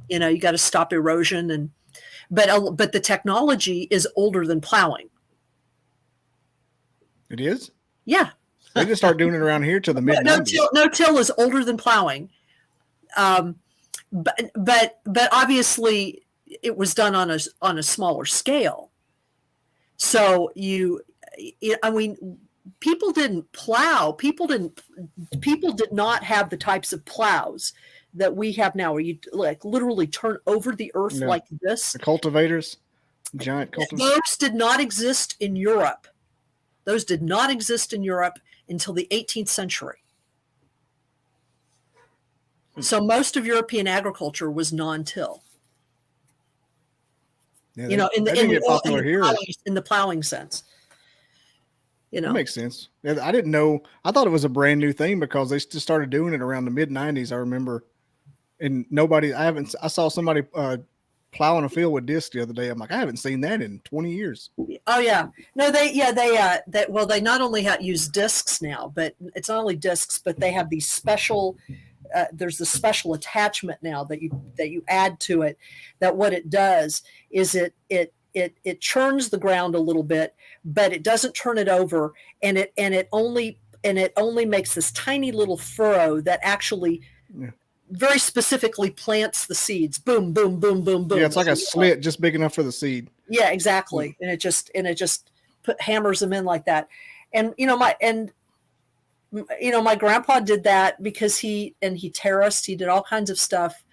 You got to stop erosion but the technology is older than plowing. It is? Yeah. They didn't start doing it around here till the mid-90s. No-till is older than plowing. But obviously it was done on a smaller scale. So people didn't plow. People did not have the types of plows that we have now, where you like literally turn over the earth like this. The cultivators, giant cultivators. Those did not exist in Europe. Those did not exist in Europe until the 18th century. So most of European agriculture was non-till. Yeah, in the plowing sense. That makes sense. Yeah, I didn't know. I thought it was a brand new thing because they just started doing it around the mid-90s. I remember, and I saw somebody plowing a field with discs the other day. I'm like, I haven't seen that in 20 years. Oh yeah, no, they not only use discs now, but it's not only discs, but they have these special. There's the special attachment now that you add to it. That what it does is it churns the ground a little bit, but it doesn't turn it over, and it only makes this tiny little furrow that actually very specifically plants the seeds. Boom, boom, boom, boom, boom. Yeah, it's like a slit just big enough for the seed. Yeah, exactly. And it just hammers them in like that. And my grandpa did that because he terraced. He did all kinds of stuff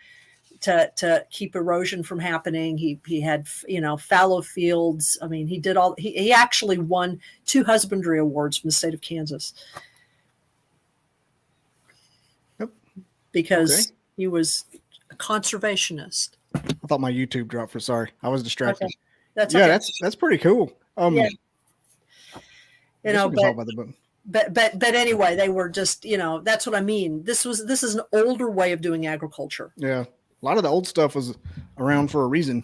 to keep erosion from happening. He had fallow fields. I mean, he actually won 2 husbandry awards from the state of Kansas. Yep. Because he was a conservationist. I thought my YouTube dropped sorry. I was distracted. Okay. That's that's pretty cool. Yeah. But anyway, they were just, that's what I mean. This is an older way of doing agriculture. Yeah. A lot of the old stuff was around for a reason.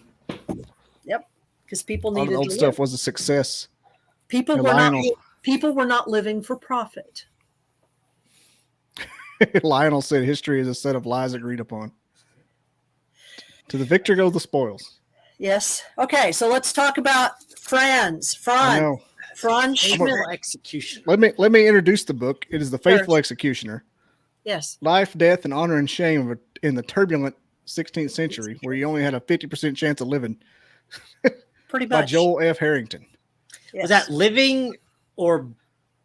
Yep. Because people needed the old stuff was a success. People were not living for profit. Lionel said history is a set of lies agreed upon. To the victor go the spoils. Yes. Okay, so let's talk about Franz Schmidt. Faithful Executioner. Let me introduce the book. It is The Faithful Executioner. Yes. Life, death, and honor and shame in the turbulent 16th century, where you only had a 50% chance of living. Pretty much. By Joel F. Harrington. Yes. Was that living or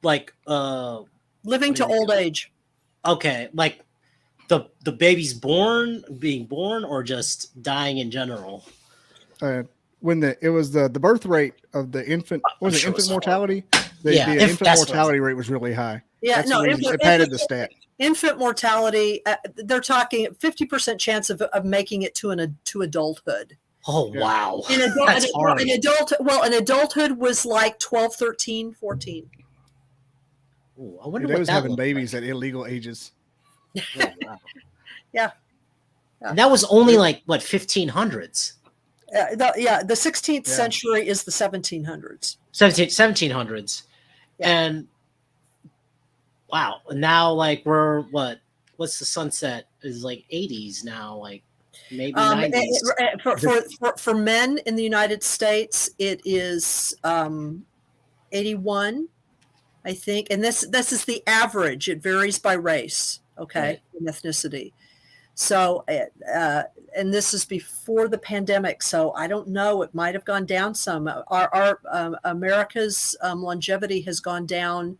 like living to old age? Okay, like the baby's being born, or just dying in general? When it was the birth rate of the infant, infant mortality? The infant mortality rate was really high. Yeah, it padded the stat. Infant mortality, they're talking 50% chance of making it to adulthood. Oh, yeah. Wow. In adulthood was like 12, 13, 14. Ooh, I wonder they what was that having babies at illegal ages. Oh, wow. Yeah. And that was only like, what, 1500s? The 16th century is the 1700s. 1700s. Yeah. And wow, now like we're what's the sunset is like 80s now, like maybe 90s. For men in the United States, it is 81, I think, and this is the average. It varies by race, okay, and ethnicity. So, and this is before the pandemic, so I don't know. It might have gone down some. Our America's longevity has gone down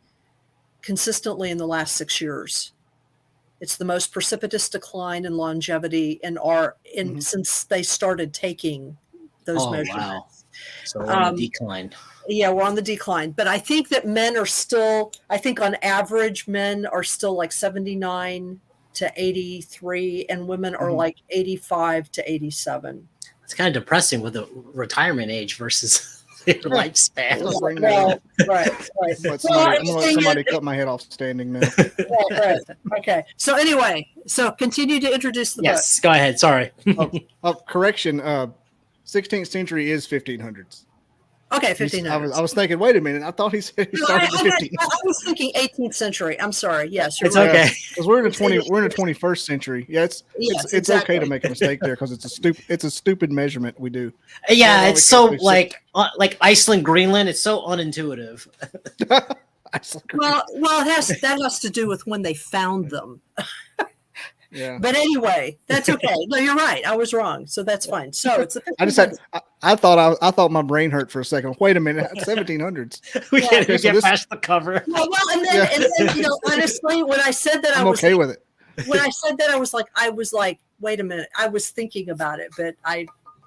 consistently in the last 6 years. It's the most precipitous decline in longevity since they started taking those measurements. Wow. So we're on the decline. Yeah, we're on the decline. But I think that men are still, on average, men are still like 79 to 83, and women are Mhm. like 85 to 87. It's kind of depressing with the retirement age versus their lifespan. Let's bring that Well, up. right. I'm gonna Well, let and the somebody, thing is- cut my head off standing now. Right. Okay. So anyway, so continue to introduce the Yes, go ahead. Sorry. Correction. 16th century is 1500s. book. Okay, I 1500s. was thinking, wait a minute. I thought he said he No, started in the 1500s. I was thinking 18th century. I'm sorry. Yes, you're It's right. okay. Because we're in the 21st century. Yeah, it's exactly. okay to make a mistake there because it's a stupid measurement we do. Yeah, Well, it's so because we like Iceland, Greenland. It's so unintuitive. Well, that has to do with when they found them. Yeah. But anyway, that's okay. No, you're right. I was wrong. So that's fine. So it's the I just had I thought my brain hurt for a second. Wait a minute, 1700s. We Yeah, can't even so get this- past the cover. well, and then you know, honestly, when I said that, I'm okay with it. when I said that, I was like, wait a minute. I was thinking about it, but I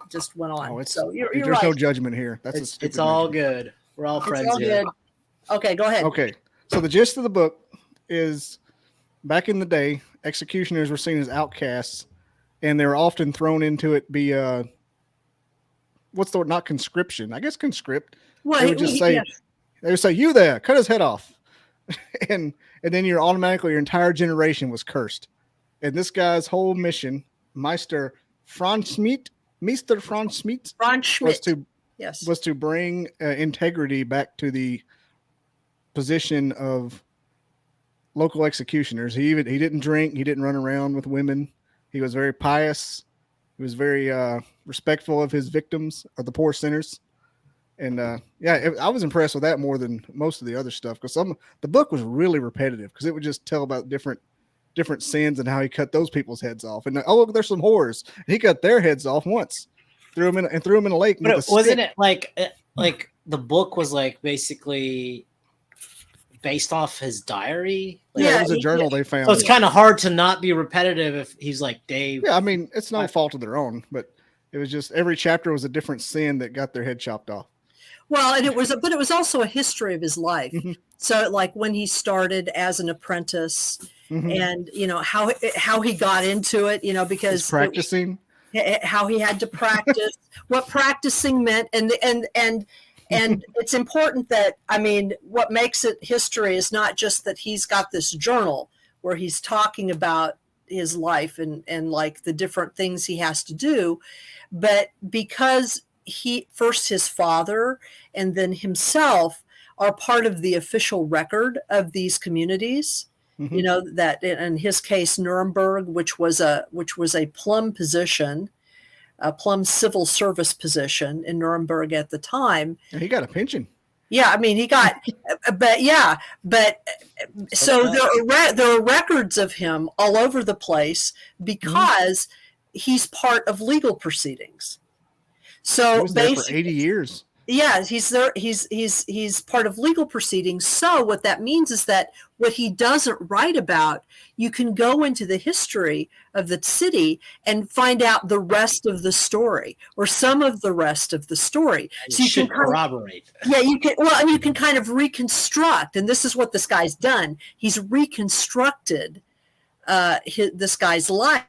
just went on. Oh, So you're there's right. no judgment here. That's a It's stupid all measurement. good. We're all It's friends all here. good. Okay, go ahead. Okay, so the gist of the book is back in the day, executioners were seen as outcasts, and they were often thrown into it via what's the word? Not conscription. I guess conscript. Well, They would just say, they would say, "You there, cut his head off," and then your entire generation was cursed. And this guy's whole mission, Meister Franz Schmidt, Ron was Schmidt. to was to bring integrity back to the position of local executioners. He didn't drink. He didn't run around with women. He was very pious. He was very respectful of his victims, or the poor sinners. And I was impressed with that more than most of the other stuff, because the book was really repetitive, because it would just tell about different sins and how he cut those people's heads off. And oh, look, there's some whores. He cut their heads off once, threw them in a lake. But with a wasn't stick. it like the book was like basically based off his diary? Like, Yeah, it was a journal they found. so it's kind of hard to not be repetitive if he's like Dave. Yeah, I mean, it's no fault of their own, but it was just every chapter was a different sin that got their head chopped off. Well, and it was also a history of his life. Mhm. So like when he started as an apprentice, Mhm. and you know how he got into it, you know, because He's practicing. how he had to practice, what practicing meant, and it's important that, I mean, what makes it history is not just that he's got this journal where he's talking about his life and like the different things he has to do, but because his father and then himself are part of the official record of these communities. Mhm. You know, that in his case, Nuremberg, which was a plum position, a plum civil service position in Nuremberg at the time. And he got a pension. Yeah, I mean, he got, so there are records of him all over the place because he's part of legal proceedings. So He was there for basically, 80 years. yeah, he's there. He's part of legal proceedings. So what that means is that what he doesn't write about, you can go into the history of the city and find out the rest of the story, or some of the rest of the story. You should corroborate. You can. Well, and you can kind of reconstruct, and this is what this guy's done. He's reconstructed this guy's life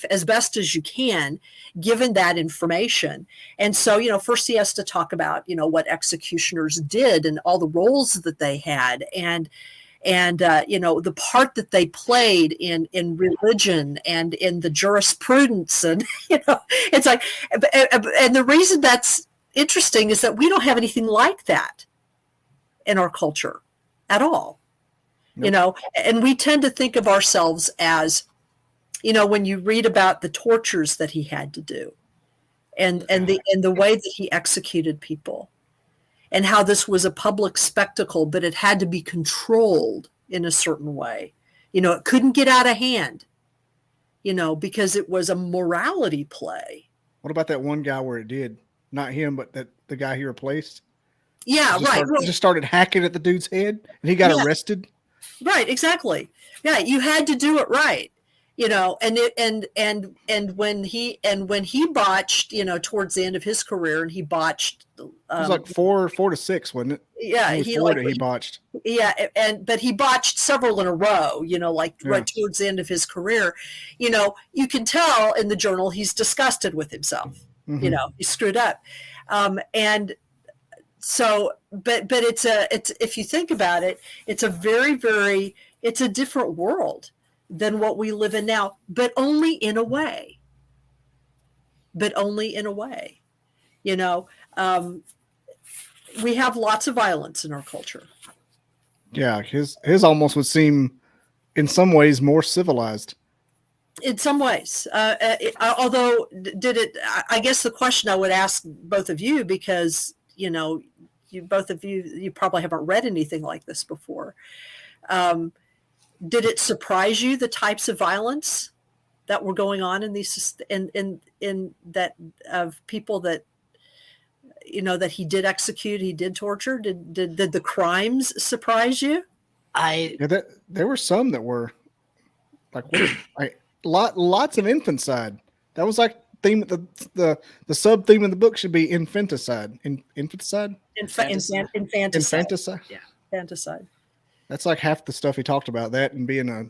as best as you can, given that information. And so, you know, first he has to talk about, you know, what executioners did and all the roles that they had, and you know, the part that they played in religion and in the jurisprudence. And, you know, it's like, and the reason that's interesting is that we don't have anything like that in our culture at all. Nope. You know, and we tend to think of ourselves as, you know, when you read about the tortures that he had to do, and the way that he executed people, and how this was a public spectacle, but it had to be controlled in a certain way. You know, it couldn't get out of hand, you know, because it was a morality play. What about that one guy where it did? Not him, but the guy he replaced. Yeah, right. Just started hacking at the dude's head, and he got arrested. Right, exactly. Yeah, you had to do it right. And when he botched, towards the end of his career, and he botched. It was like 4 to 6, wasn't it? Yeah, Only four that he botched. Yeah, but he botched several in a row. Right towards the end of his career. You can tell in the journal he's disgusted with himself. Mm-hmm. He screwed up, and so. But it's if you think about it, it's a very, very it's a different world than what we live in now, but only in a way. We have lots of violence in our culture. Yeah, his almost would seem, in some ways, more civilized. In some ways, although I guess the question I would ask both of you, because both of you probably haven't read anything like this before. Did it surprise you, the types of violence that were going on in these in that of people that that he did execute, he did torture? Did the crimes surprise you? There were some that were like lots of infanticide. That was like theme. The sub theme of the book should be infanticide. Infanticide. Infanticide. Infanticide. Yeah, infanticide. That's like half the stuff he talked about. That and being a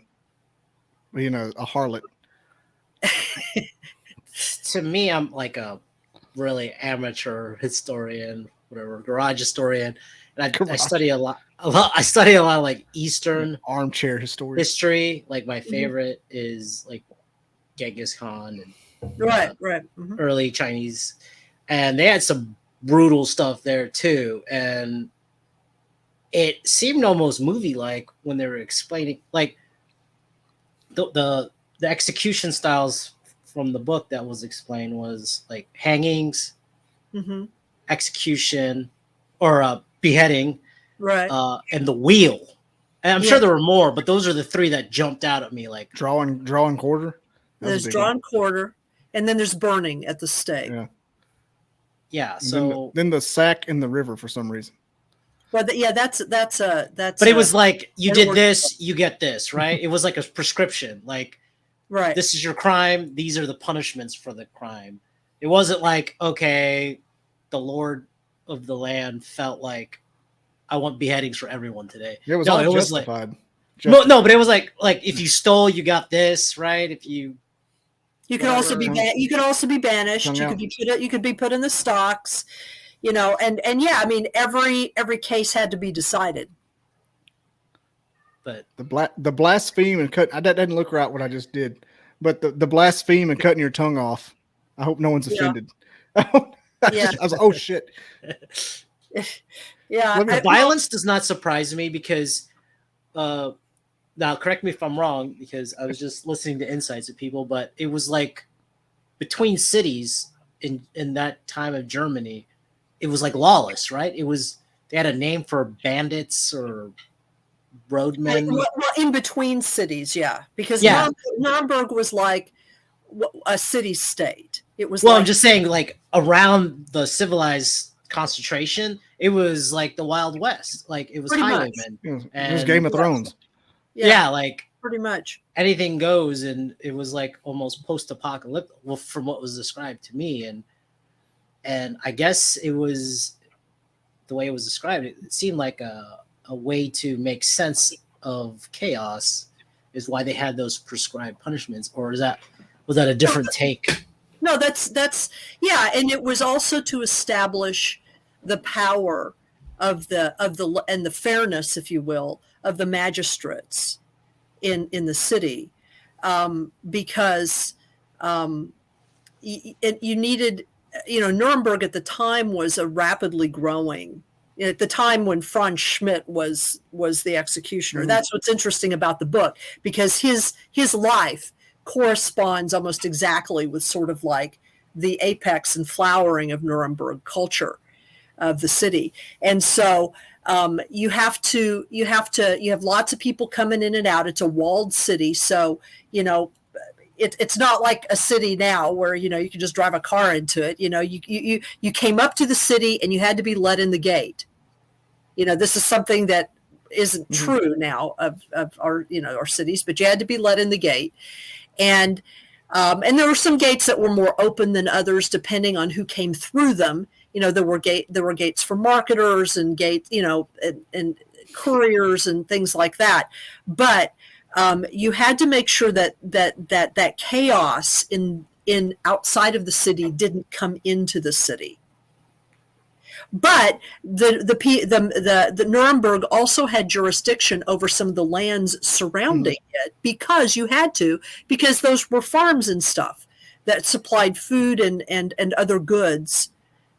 harlot. To me, I'm like a really amateur historian, whatever, garage historian, and I study a lot. I study a lot of like Eastern armchair history. Like my favorite is like Genghis Khan and right. Mm-hmm. early Chinese, and they had some brutal stuff there too. And it seemed almost movie-like when they were explaining, like the execution styles from the book that was explained was like hangings, mm-hmm. execution, or beheading, right, and the wheel. And I'm sure there were more, but those are the three that jumped out at me. Like drawing quarter. There's drawn quarter, and then there's burning at the stake. Yeah. So then the sack in the river for some reason. Well, that's. But it was like you did this, you get this, right? It was like a prescription. Like, right, this is your crime. These are the punishments for the crime. It wasn't like, okay, the Lord of the land felt like I want beheadings for everyone today. It was justified. Like, no, but it was like if you stole, you got this, right? If you could also be banished. You could be put in the stocks. And yeah, I mean, every case had to be decided. But the blaspheme and cut, that didn't look right what I just did, but the blaspheme and cutting your tongue off. I hope no one's offended. I was like, oh shit. Yeah. Violence does not surprise me because, now correct me if I'm wrong, because I was just listening to insights of people, but it was like between cities in that time of Germany, it was like lawless, right? They had a name for bandits or roadmen. Well, in between cities, because Nuremberg was like a city state. It was. Well, I'm just saying, like around the civilized concentration, it was like the Wild West. Like it was highwaymen. It was Game of Thrones. Yeah, like pretty much anything goes, and it was like almost post-apocalyptic. Well, from what was described to me, and I guess it was the way it was described. It seemed like a way to make sense of chaos is why they had those prescribed punishments, or was that a different take? No, that's and it was also to establish the power of the and the fairness, if you will, of the magistrates in the city, because you needed. Nuremberg at the time was a rapidly growing. At the time when Franz Schmidt was the executioner. Mm-hmm. That's what's interesting about the book, because his life corresponds almost exactly with sort of like the apex and flowering of Nuremberg culture of the city. And so you have lots of people coming in and out. It's a walled city. So, it's not like a city now where, you can just drive a car into it. You came up to the city and you had to be let in the gate. This is something that isn't true now of our, our cities, but you had to be let in the gate. And there were some gates that were more open than others, depending on who came through them. There were gates for marketers and gates, and couriers and things like that. But you had to make sure that chaos in outside of the city didn't come into the city. But the Nuremberg also had jurisdiction over some of the lands surrounding it because those were farms and stuff that supplied food and other goods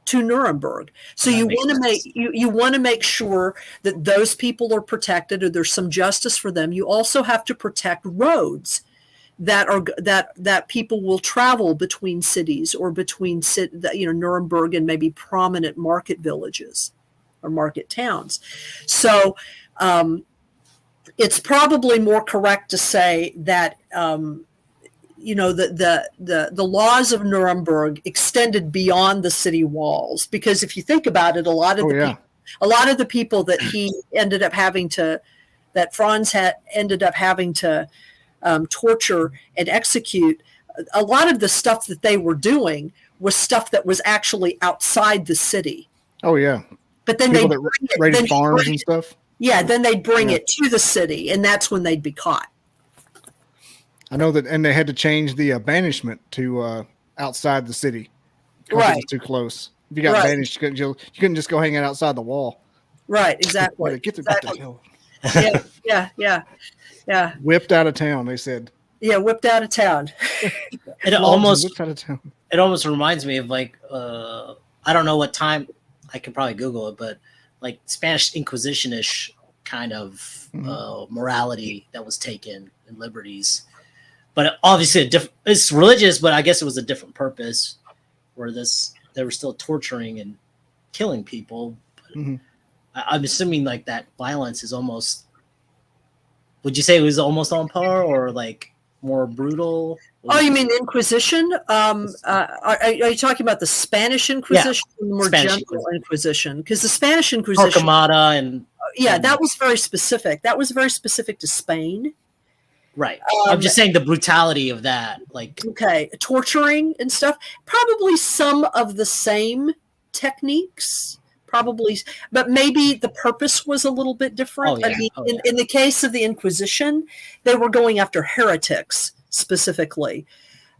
to Nuremberg. So you want to make sure that those people are protected, or there's some justice for them. You also have to protect roads that people will travel between cities or between Nuremberg and maybe prominent market villages or market towns. So it's probably more correct to say that the laws of Nuremberg extended beyond the city walls, because if you think about it, a lot of the people that Franz ended up having to torture and execute, a lot of the stuff that they were doing was stuff that was actually outside the city. Oh yeah. But then they raided farms and stuff. Yeah, then they'd bring it to the city, and that's when they'd be caught. I know that, and they had to change the banishment to outside the city. Right. It was too close. If you got banished, you couldn't just go hang out outside the wall. Right, exactly. Get the hell. Yeah. Whipped out of town, they said. Yeah, whipped out of town. It almost reminds me of I don't know what time, I could probably Google it, but like Spanish Inquisition-ish kind of morality that was taken and liberties. But obviously it's religious, but I guess it was a different purpose where they were still torturing and killing people. But I'm assuming like that violence is almost, would you say it was almost on par or like more brutal? Oh, you mean the Inquisition? Are you talking about the Spanish Inquisition or the more general Inquisition? Because the Spanish Inquisition, Torquemada and that was very specific. That was very specific to Spain. Right. I'm just saying the brutality of that. Torturing and stuff. Probably some of the same techniques. Probably, but maybe the purpose was a little bit different. In the case of the Inquisition, they were going after heretics specifically,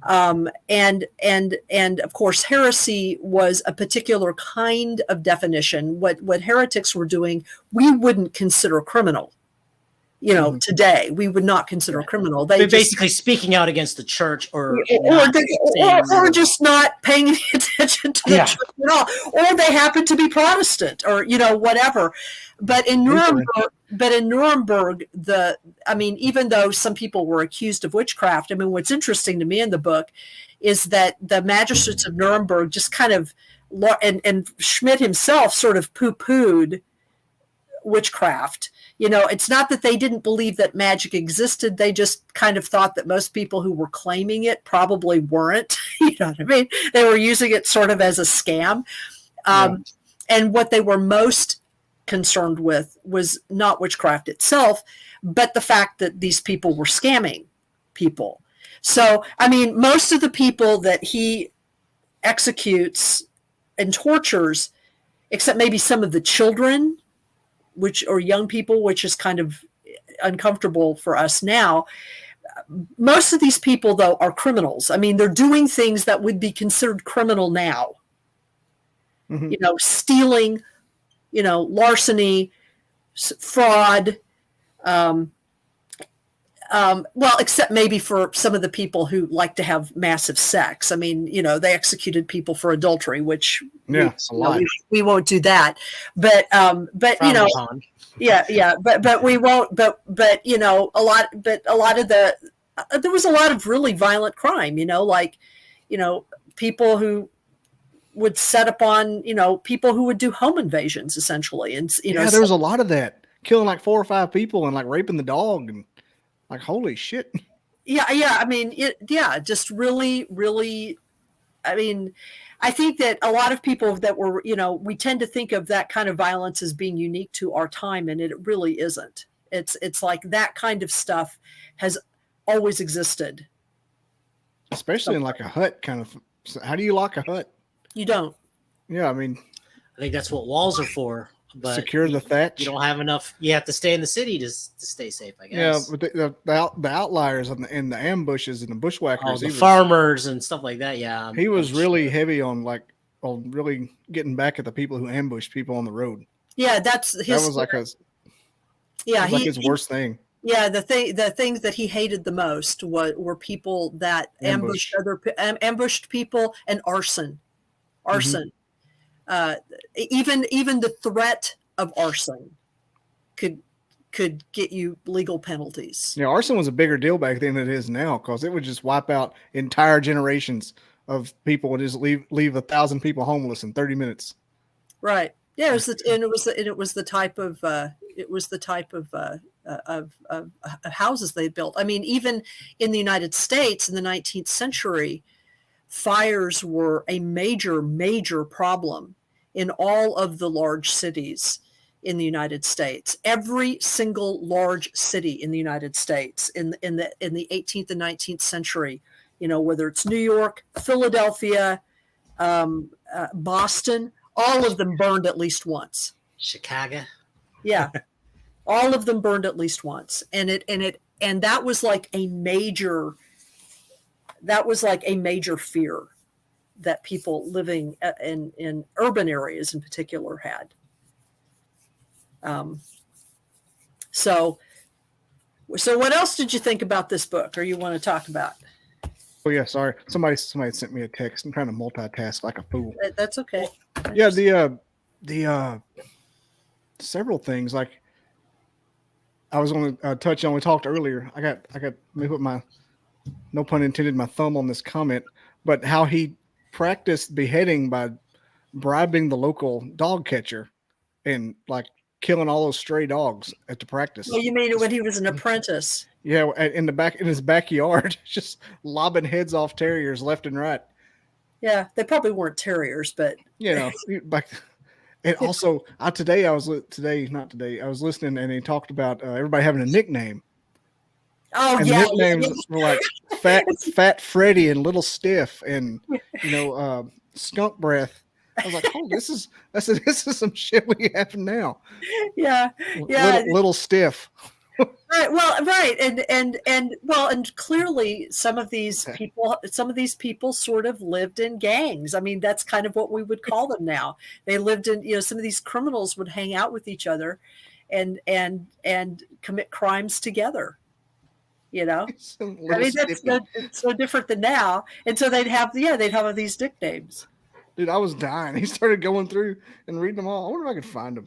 and of course, heresy was a particular kind of definition. What heretics were doing, we wouldn't consider criminal. Today we would not consider criminal. They're basically speaking out against the church, or just not paying any attention to the church at all, or they happen to be Protestant, or whatever. But in Nuremberg, even though some people were accused of witchcraft, what's interesting to me in the book is that the magistrates of Nuremberg just kind of, and Schmidt himself sort of poo-pooed witchcraft. It's not that they didn't believe that magic existed. They just kind of thought that most people who were claiming it probably weren't. You know what I mean? They were using it sort of as a scam. And what they were most concerned with was not witchcraft itself, but the fact that these people were scamming people. So, most of the people that he executes and tortures, except maybe some of the children, or young people, which is kind of uncomfortable for us now. Most of these people, though, are criminals. They're doing things that would be considered criminal now. Stealing, larceny, fraud. Except maybe for some of the people who like to have massive sex. They executed people for adultery, which we won't do that. But we won't. But there was a lot of really violent crime. People who would set upon people who would do home invasions essentially, and there was a lot of that, killing like 4 or 5 people and like raping the dog and. Like, holy shit. Just really, really, I think that a lot of people that were, we tend to think of that kind of violence as being unique to our time, and it really isn't. It's like that kind of stuff has always existed especially in like a hut kind of. How do you lock a hut? You don't. Yeah, I mean, I think that's what walls are for. But secure the thatch. You don't have enough. You have to stay in the city to stay safe, I Yeah, guess. but the outliers and the ambushes and the bushwhackers. The farmers and stuff like that. Yeah, he was really heavy on really getting back at the people who ambushed people on the road. Yeah, that was like his worst thing. Yeah, the things that he hated the most were people that ambushed people, and arson. Even the threat of arson could get you legal penalties. Yeah, arson was a bigger deal back then than it is now, because it would just wipe out entire generations of people and just leave 1,000 people homeless in 30 minutes. Right. Yeah, it was the type of houses they built. I mean, even in the United States in the 19th century, fires were a major problem in all of the large cities in the United States. Every single large city in the United States in the 18th and 19th century, whether it's New York, Philadelphia, Boston, all of them burned at least once. Chicago. Yeah. All of them burned at least once. And that was like a major fear that people living in urban areas in particular had. So what else did you think about this book, or you want to talk about? Oh yeah, sorry. Somebody sent me a text. I'm trying to multitask like a fool. That's okay. Yeah, the several things, like I was going to touch on. We talked earlier. I got. Let me put my, no pun intended, my thumb on this comment. But how he practiced beheading by bribing the local dog catcher and like killing all those stray dogs at the practice. Well, you mean when he was an apprentice? Yeah, in his backyard, just lobbing heads off terriers left and right. Yeah, they probably weren't terriers, but back. And also, I was listening, and he talked about everybody having a nickname. Oh, and yeah, the nicknames were like Fat Freddy and Little Stiff, and Skunk Breath. I was like, oh, this is some shit we have now. Yeah. Little Stiff. Right. Well, right. And clearly some of these people sort of lived in gangs. I mean, that's kind of what we would call them now. They lived in, some of these criminals would hang out with each other and commit crimes together. I mean, it's so different than now. And so they'd have these nicknames. Dude, I was dying. He started going through and reading them all. I wonder if I could find them.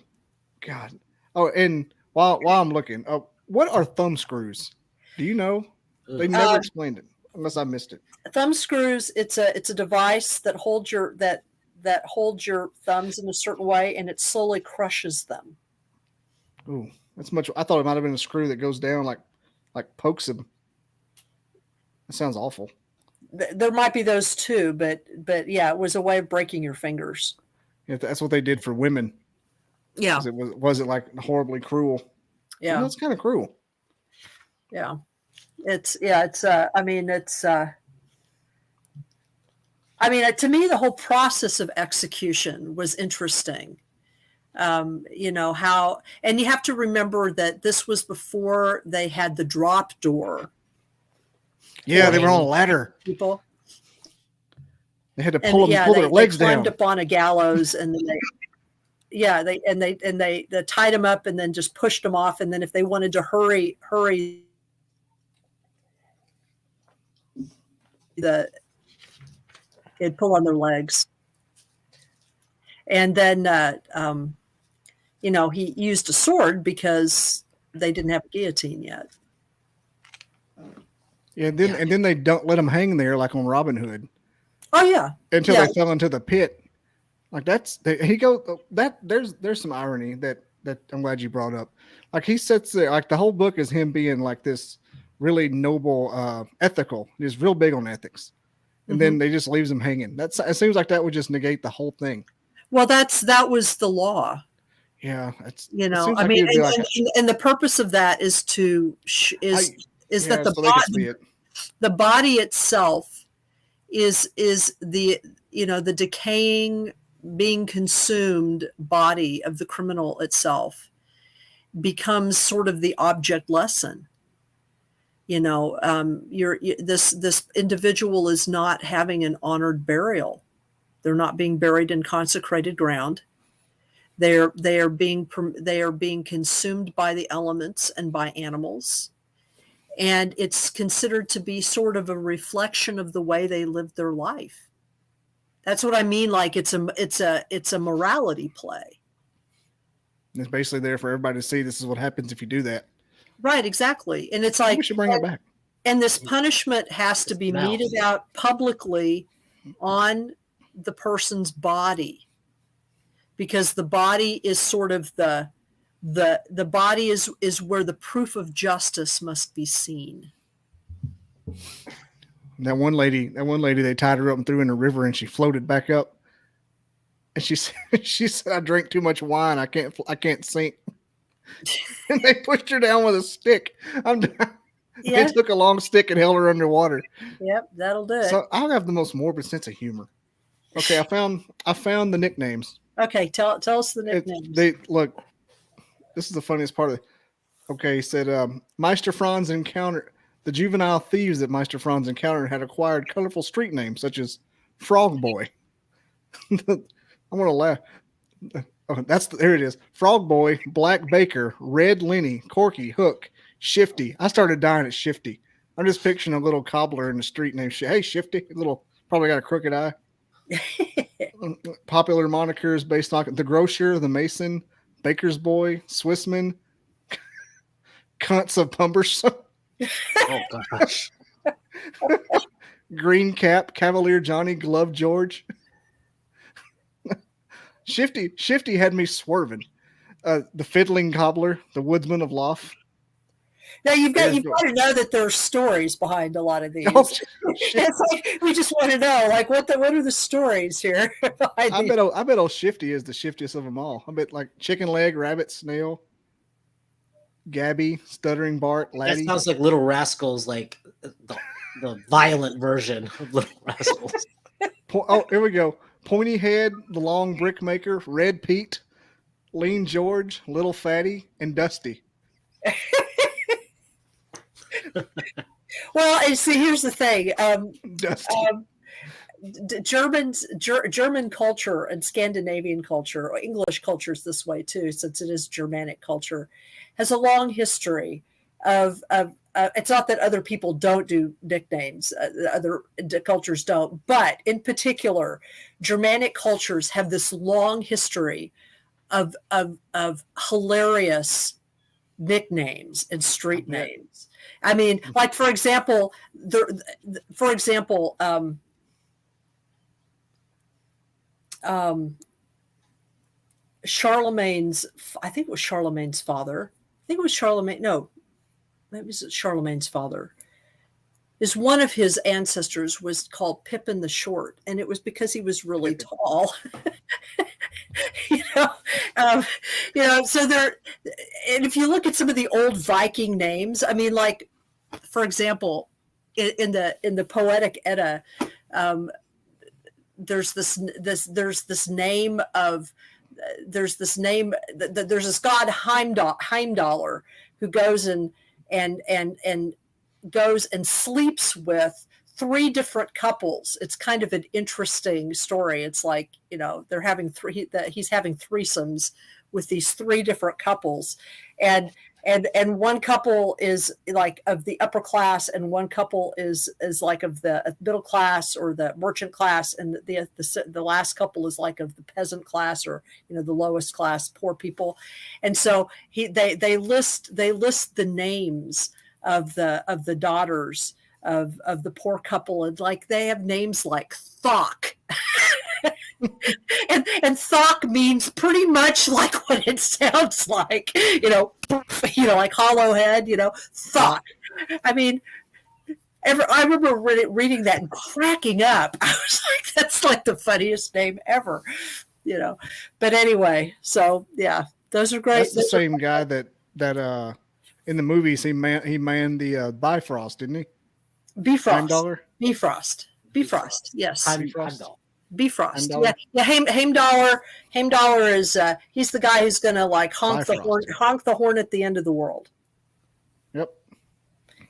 God. Oh, and while I'm looking, what are thumb screws? Do you know? They never explained it, unless I missed it. Thumb screws. It's a device that holds your thumbs in a certain way, and it slowly crushes them. Ooh, that's much. I thought it might have been a screw that goes down like pokes them. That sounds awful. There might be those too, but yeah, it was a way of breaking your fingers. Yeah, that's what they did for women. Yeah, it wasn't like horribly cruel. Yeah, that's kind of cruel. Yeah, I mean, to me, the whole process of execution was interesting. How, and you have to remember that this was before they had the drop door. Yeah, they were on a ladder. People. They had to pull their legs down. They climbed up on a gallows, and then they tied them up and then just pushed them off. And then if they wanted to hurry, they'd pull on their legs. And then, he used a sword because they didn't have a guillotine yet. Yeah, and then they don't let them hang there like on Robin Hood. Oh yeah, until they fell into the pit. Like there's some irony that I'm glad you brought up. Like he sits there, like the whole book is him being like this really noble, ethical. He's real big on ethics, and then they just leaves him hanging. It seems like that would just negate the whole thing. Well, that was the law. Yeah, I mean, and the purpose of that is that the body itself is the, the decaying, being consumed body of the criminal itself becomes sort of the object lesson. This individual is not having an honored burial. They're not being buried in consecrated ground. They are being consumed by the elements and by animals, and it's considered to be sort of a reflection of the way they lived their life. That's what I mean. Like it's a morality play. It's basically there for everybody to see. This is what happens if you do that. Right, exactly. And it's like we should bring it back. And this punishment has to be meted out publicly on the person's body, because the body is sort of the body is where the proof of justice must be seen. That one lady, they tied her up and threw in a river, and she floated back up. And she said, "I drank too much wine. I can't sink." And they pushed her down with a stick. They took a long stick and held her underwater. Yep, that'll do it. So I have the most morbid sense of humor. Okay, I found the nicknames. Okay, tell us the nicknames. Look. This is the funniest part of it. Okay, he said Meister Franz encountered the juvenile thieves that Meister Franz encountered had acquired colorful street names such as Frog Boy. I'm gonna laugh. Oh, there it is. Frog Boy, Black Baker, Red Lenny, Corky, Hook, Shifty. I started dying at Shifty. I'm just picturing a little cobbler in the street named Hey Shifty. Probably got a crooked eye. Popular monikers based on the Grocer, the Mason, Baker's Boy, Swissman, Cunts of Pumbersome. Oh gosh. Green Cap, Cavalier Johnny, Glove George. Shifty had me swerving. The Fiddling Cobbler, the Woodsman of Loff. Now you've got to know that there are stories behind a lot of these. Oh, we just want to know, like, what are the stories here? I bet old Shifty is the shiftiest of them all. I bet like Chicken Leg, Rabbit, Snail, Gabby, Stuttering Bart, Laddie. That sounds like Little Rascals, like the violent version of Little Rascals. Oh, here we go. Pointy Head, the Long Brick Maker, Red Pete, Lean George, Little Fatty, and Dusty. Well, and see, here's the thing. German culture and Scandinavian culture, or English culture is this way too, since it is Germanic culture, has a long history of it's not that other people don't do nicknames, other cultures don't, but in particular, Germanic cultures have this long history of hilarious nicknames and street names. I mean, like for example, Charlemagne's, I think it was Charlemagne's father. I think it was Charlemagne. No, maybe it was Charlemagne's father. Is one of his ancestors was called Pippin the Short, and it was because he was really tall. So there. And if you look at some of the old Viking names, I mean, like, for example, in the Poetic Edda, there's this name. There's this god Heimdallr who goes and goes and sleeps with 3 different couples. It's kind of an interesting story. It's like, they're having he's having threesomes with these 3 different couples, and one couple is like of the upper class, and one couple is like of the middle class or the merchant class, and the last couple is like of the peasant class, or the lowest class, poor people. And so they list the names of the daughters of the poor couple, and like they have names like Thok. and Thok means pretty much like what it sounds like, like hollow head, Thok. I mean, I remember reading that and cracking up. I was like, that's like the funniest name ever, But anyway, so yeah, those are great. That's the same guy that in the movies he manned the Bifrost, didn't he? Bifrost. Bifrost, yes. Heimdall. Bifrost. Heimdall? Yeah. Heimdall is he's the guy who's gonna like honk the horn at the end of the world. Yep.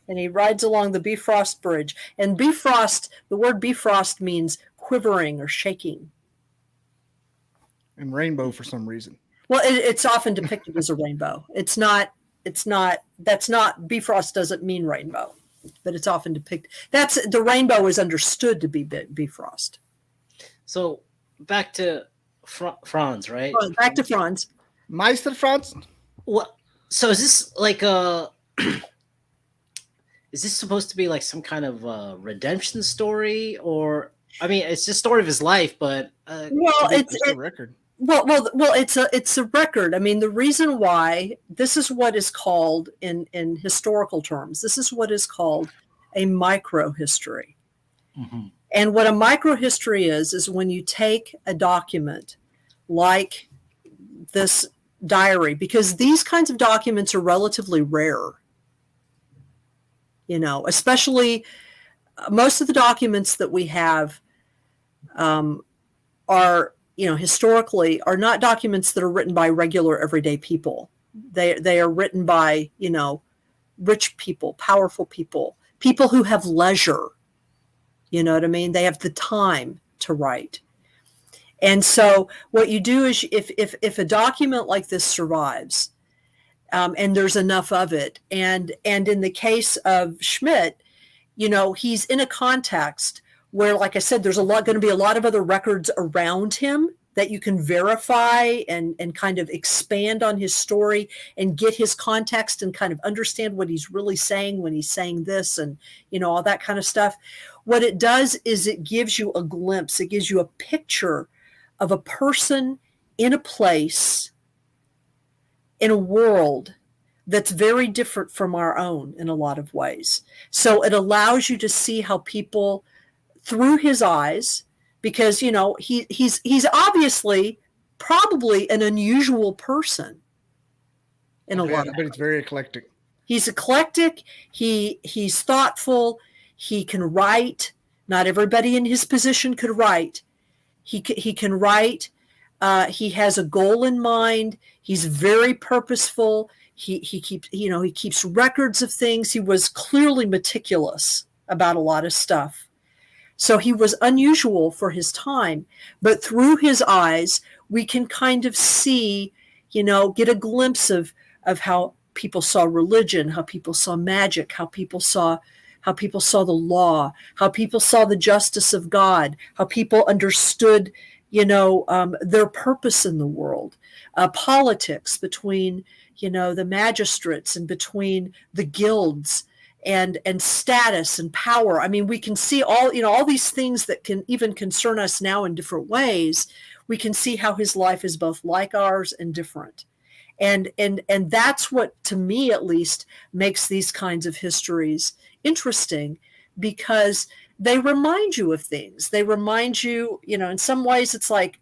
And he rides along the Bifrost bridge. And Bifrost, the word Bifrost means quivering or shaking. And rainbow for some reason. Well, it's often depicted as a rainbow. Bifrost doesn't mean rainbow, but it's often depicted. The rainbow is understood to be Bifrost. So back to Franz, right? Back to Franz. Meister Franz? What? So is this like a... Is this supposed to be like some kind of redemption story, or I mean, it's just a story of his life, but it's a record. Well, it's a record. I mean, the reason why this is what is called in historical terms, this is what is called a microhistory. Mm-hmm. And what a microhistory is when you take a document like this diary, because these kinds of documents are relatively rare. You know, especially most of the documents that we have are, historically are not documents that are written by regular everyday people. They are written by, rich people, powerful people, people who have leisure. You know what I mean? They have the time to write. And so what you do is if a document like this survives, and there's enough of it. And in the case of Schmidt, he's in a context where, like I said, there's going to be a lot of other records around him that you can verify and kind of expand on his story and get his context and kind of understand what he's really saying when he's saying this and, all that kind of stuff. What it does is it gives you a glimpse. It gives you a picture of a person in a place, in a world that's very different from our own in a lot of ways. So it allows you to see how people, through his eyes, because, he's obviously probably an unusual person in a lot of ways. But it's very eclectic. He's eclectic. He's thoughtful. He can write. Not everybody in his position could write. He can write. He has a goal in mind. He's very purposeful. He keeps records of things. He was clearly meticulous about a lot of stuff. So he was unusual for his time, but through his eyes, we can kind of see, get a glimpse of how people saw religion, how people saw magic, how people saw the law, how people saw the justice of God, how people understood their purpose in the world, politics between, the magistrates and between the guilds and status and power. I mean, we can see all these things that can even concern us now in different ways. We can see how his life is both like ours and different. And that's what, to me at least, makes these kinds of histories interesting, because they remind you of things. They remind you, in some ways it's like,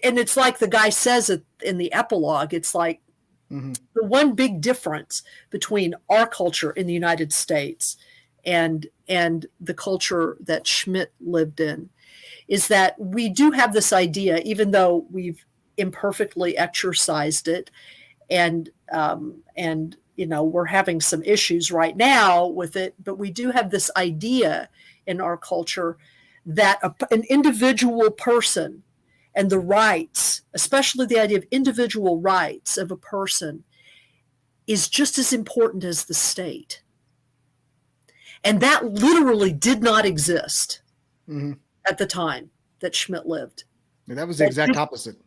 and it's like the guy says it in the epilogue, it's like the one big difference between our culture in the United States and the culture that Schmidt lived in is that we do have this idea, even though we've imperfectly exercised it, and we're having some issues right now with it, but we do have this idea in our culture that an individual person and the rights, especially the idea of individual rights of a person, is just as important as the state. And that literally did not exist at the time that Schmidt lived. Yeah, that was the exact opposite.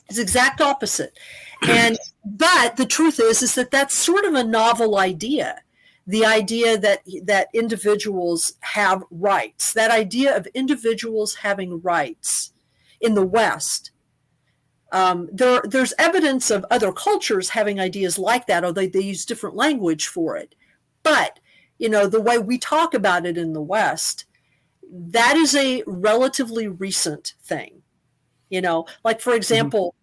It's the exact opposite. But the truth is that that's sort of a novel idea. The idea that individuals have rights, that idea of individuals having rights in the West. There's evidence of other cultures having ideas like that, although they use different language for it. But, the way we talk about it in the West, that is a relatively recent thing. Like, for example,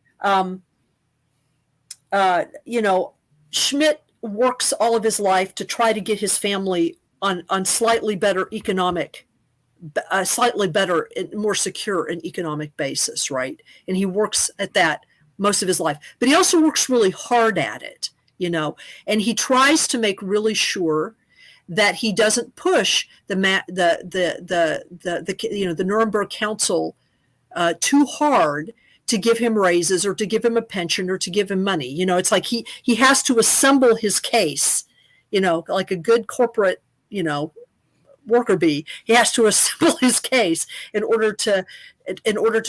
Schmidt works all of his life to try to get his family on slightly better economic a slightly better and more secure and economic basis, right? And he works at that most of his life, but he also works really hard at it, and he tries to make really sure that he doesn't push the Nuremberg Council too hard to give him raises or to give him a pension or to give him money. It's like he has to assemble his case, like a good corporate, worker bee. He has to assemble his case in order to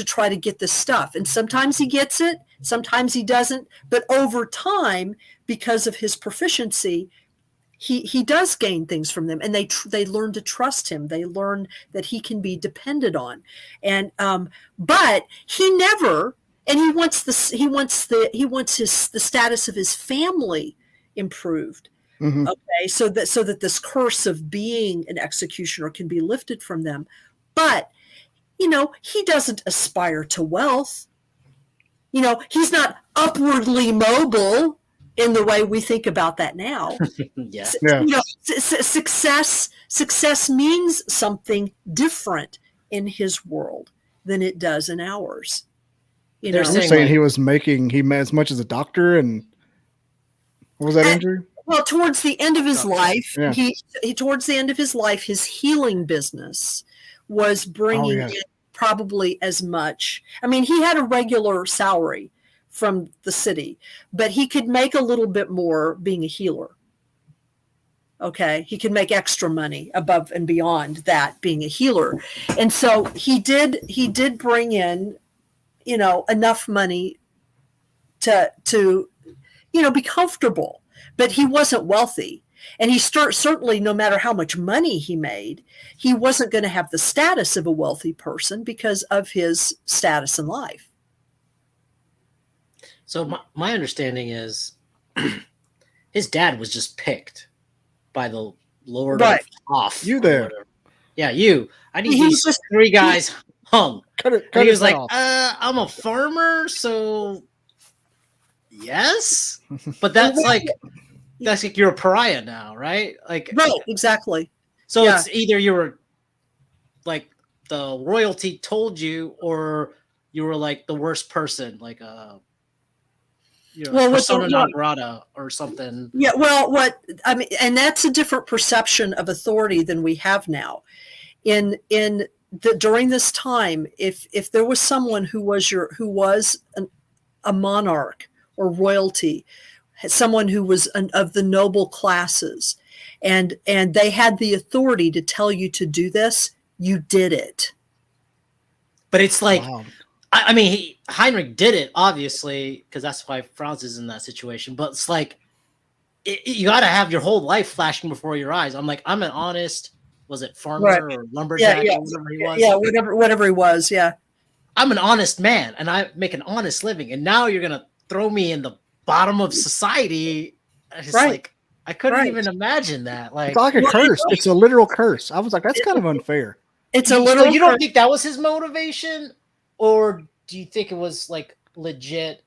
try to get this stuff. And sometimes he gets it, sometimes he doesn't. But over time, because of his proficiency, he does gain things from them, and they learn to trust him. They learn that he can be depended on, and but he never. And he wants the status of his family improved. Mm-hmm. Okay, so that this curse of being an executioner can be lifted from them. But he doesn't aspire to wealth. He's not upwardly mobile in the way we think about that now. Yeah. Success means something different in his world than it does in ours. You're saying he made as much as a doctor, and what was that, Andrew? Well, towards the end of his life, yeah. he towards the end of his life, his healing business was bringing in probably as much. I mean, he had a regular salary from the city, but he could make a little bit more being a healer. Okay, he could make extra money above and beyond that being a healer, and so he did bring in, enough money to be comfortable, but he wasn't wealthy, and he certainly, no matter how much money he made, he wasn't going to have the status of a wealthy person because of his status in life. So my understanding is his dad was just picked by the Lord of Hoff. You there? Yeah, you. I need these three guys hung. He was like, I'm a farmer, so yes. But that's like you're a pariah now, right? Like, right, exactly. So it's either you were like the royalty told you, or you were like the worst person, like persona non grata or something. Yeah, well, what I mean, and that's a different perception of authority than we have now. During this time, if there was someone who was a monarch or royalty, someone who was of the noble classes, and they had the authority to tell you to do this, you did it. But it's like, wow. I mean, Heinrich did it, obviously, because that's why Franz is in that situation. But it's like, you got to have your whole life flashing before your eyes. I'm like, I'm an honest, was it farmer or lumberjack or whatever he was? Yeah, whatever he was, yeah. I'm an honest man, and I make an honest living. And now you're going to throw me in the bottom of society. It's like, I couldn't even imagine that. Like, it's like a curse. It's a literal curse. I was like, that's kind of unfair. It's a literal. So you don't think that was his motivation? Or do you think it was like legit?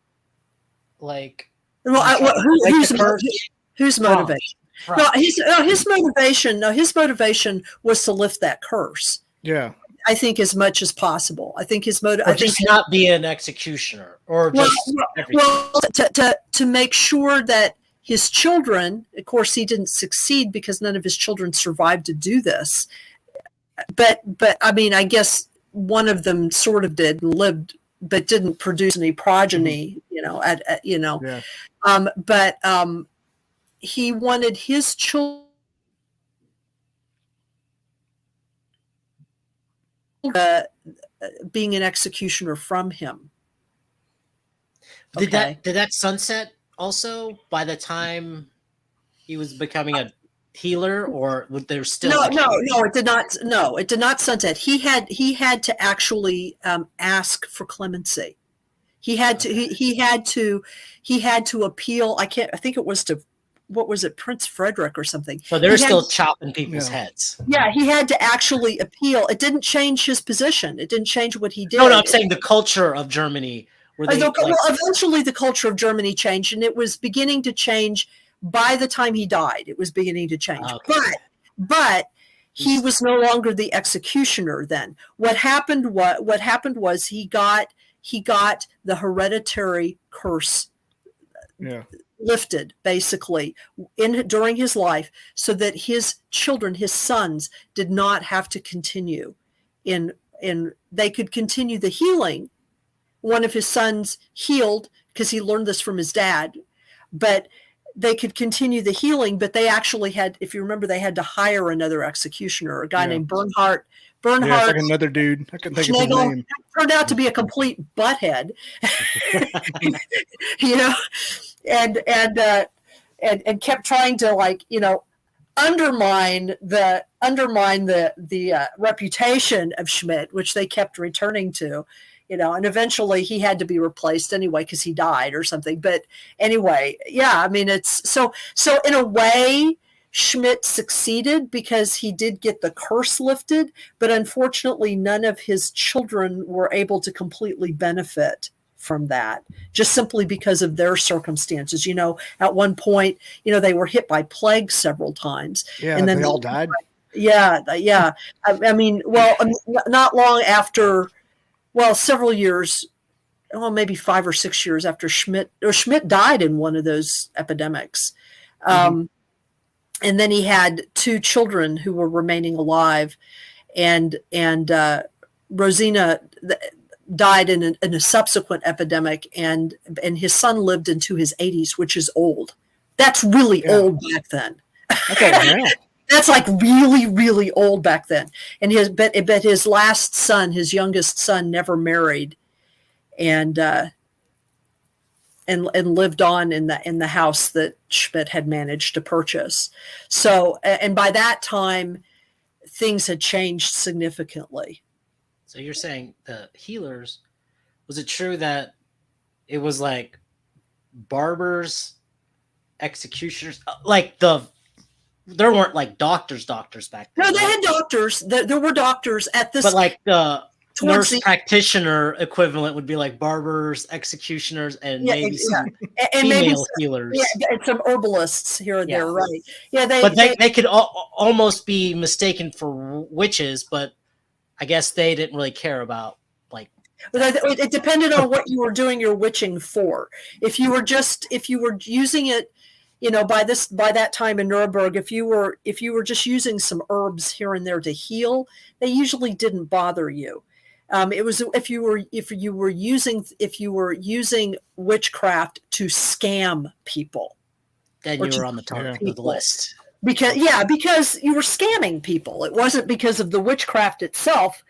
Like, whose motivation? No, his motivation. No, his motivation was to lift that curse. Yeah, I think as much as possible. I think his motive. I think not be an executioner, or just to make sure that his children. Of course, he didn't succeed because none of his children survived to do this. But I mean, I guess one of them sort of did and lived, but didn't produce any progeny. But he wanted his children being an executioner from him. Did that sunset also by the time he was becoming a healer, or would there still no, it did not. No, it did not sunset. He had to actually ask for clemency. He had to appeal. I think it was to, what was it, Prince Frederick or something. So they're still chopping people's heads. Yeah, he had to actually appeal. It didn't change his position. It didn't change what he did. No, I'm saying the culture of Germany. Eventually the culture of Germany changed, and it was beginning to change by the time he died. It was beginning to change. Okay. But he was no longer the executioner then. What happened was he got the hereditary curse lifted, basically, during his life, so that his children, his sons, did not have to continue they could continue the healing. One of his sons healed because he learned this from his dad, but they could continue the healing, but they actually had, if you remember, they had to hire another executioner, a guy named Bernhardt. It's like another dude. I couldn't think of his name. Turned out to be a complete butthead, and kept trying to undermine the reputation of Schmidt, which they kept returning to. And eventually he had to be replaced anyway because he died or something. But anyway, it's so in a way, Schmidt succeeded because he did get the curse lifted, but unfortunately none of his children were able to completely benefit from that, just simply because of their circumstances. At one point, they were hit by plague several times. Yeah, and then they all died. Yeah. Not long after. Well, several years, maybe 5 or 6 years after Schmidt died in one of those epidemics. And then he had 2 children who were remaining alive, and Rosina died in a subsequent epidemic, and his son lived into his 80s, which is old. That's really old back then. That's like really, really old back then. And his last son, his youngest son, never married, and lived on in the house that Schmidt had managed to purchase. So, and by that time, things had changed significantly. So you're saying the healers, was it true that it was like barbers, executioners, there weren't like doctors back then? No, they had doctors. There were doctors at this. But like the nurse practitioner equivalent would be like barbers, executioners, and maybe some female healers. Yeah, and some herbalists here and there, right? Yeah, they could almost be mistaken for witches, but I guess they didn't really care about But it depended on what you were doing your witching for. If you were using it. By that time in Nuremberg, if you were just using some herbs here and there to heal, they usually didn't bother you. It was if you were using witchcraft to scam people, then you were on the top of the list. Because you were scamming people. It wasn't because of the witchcraft itself.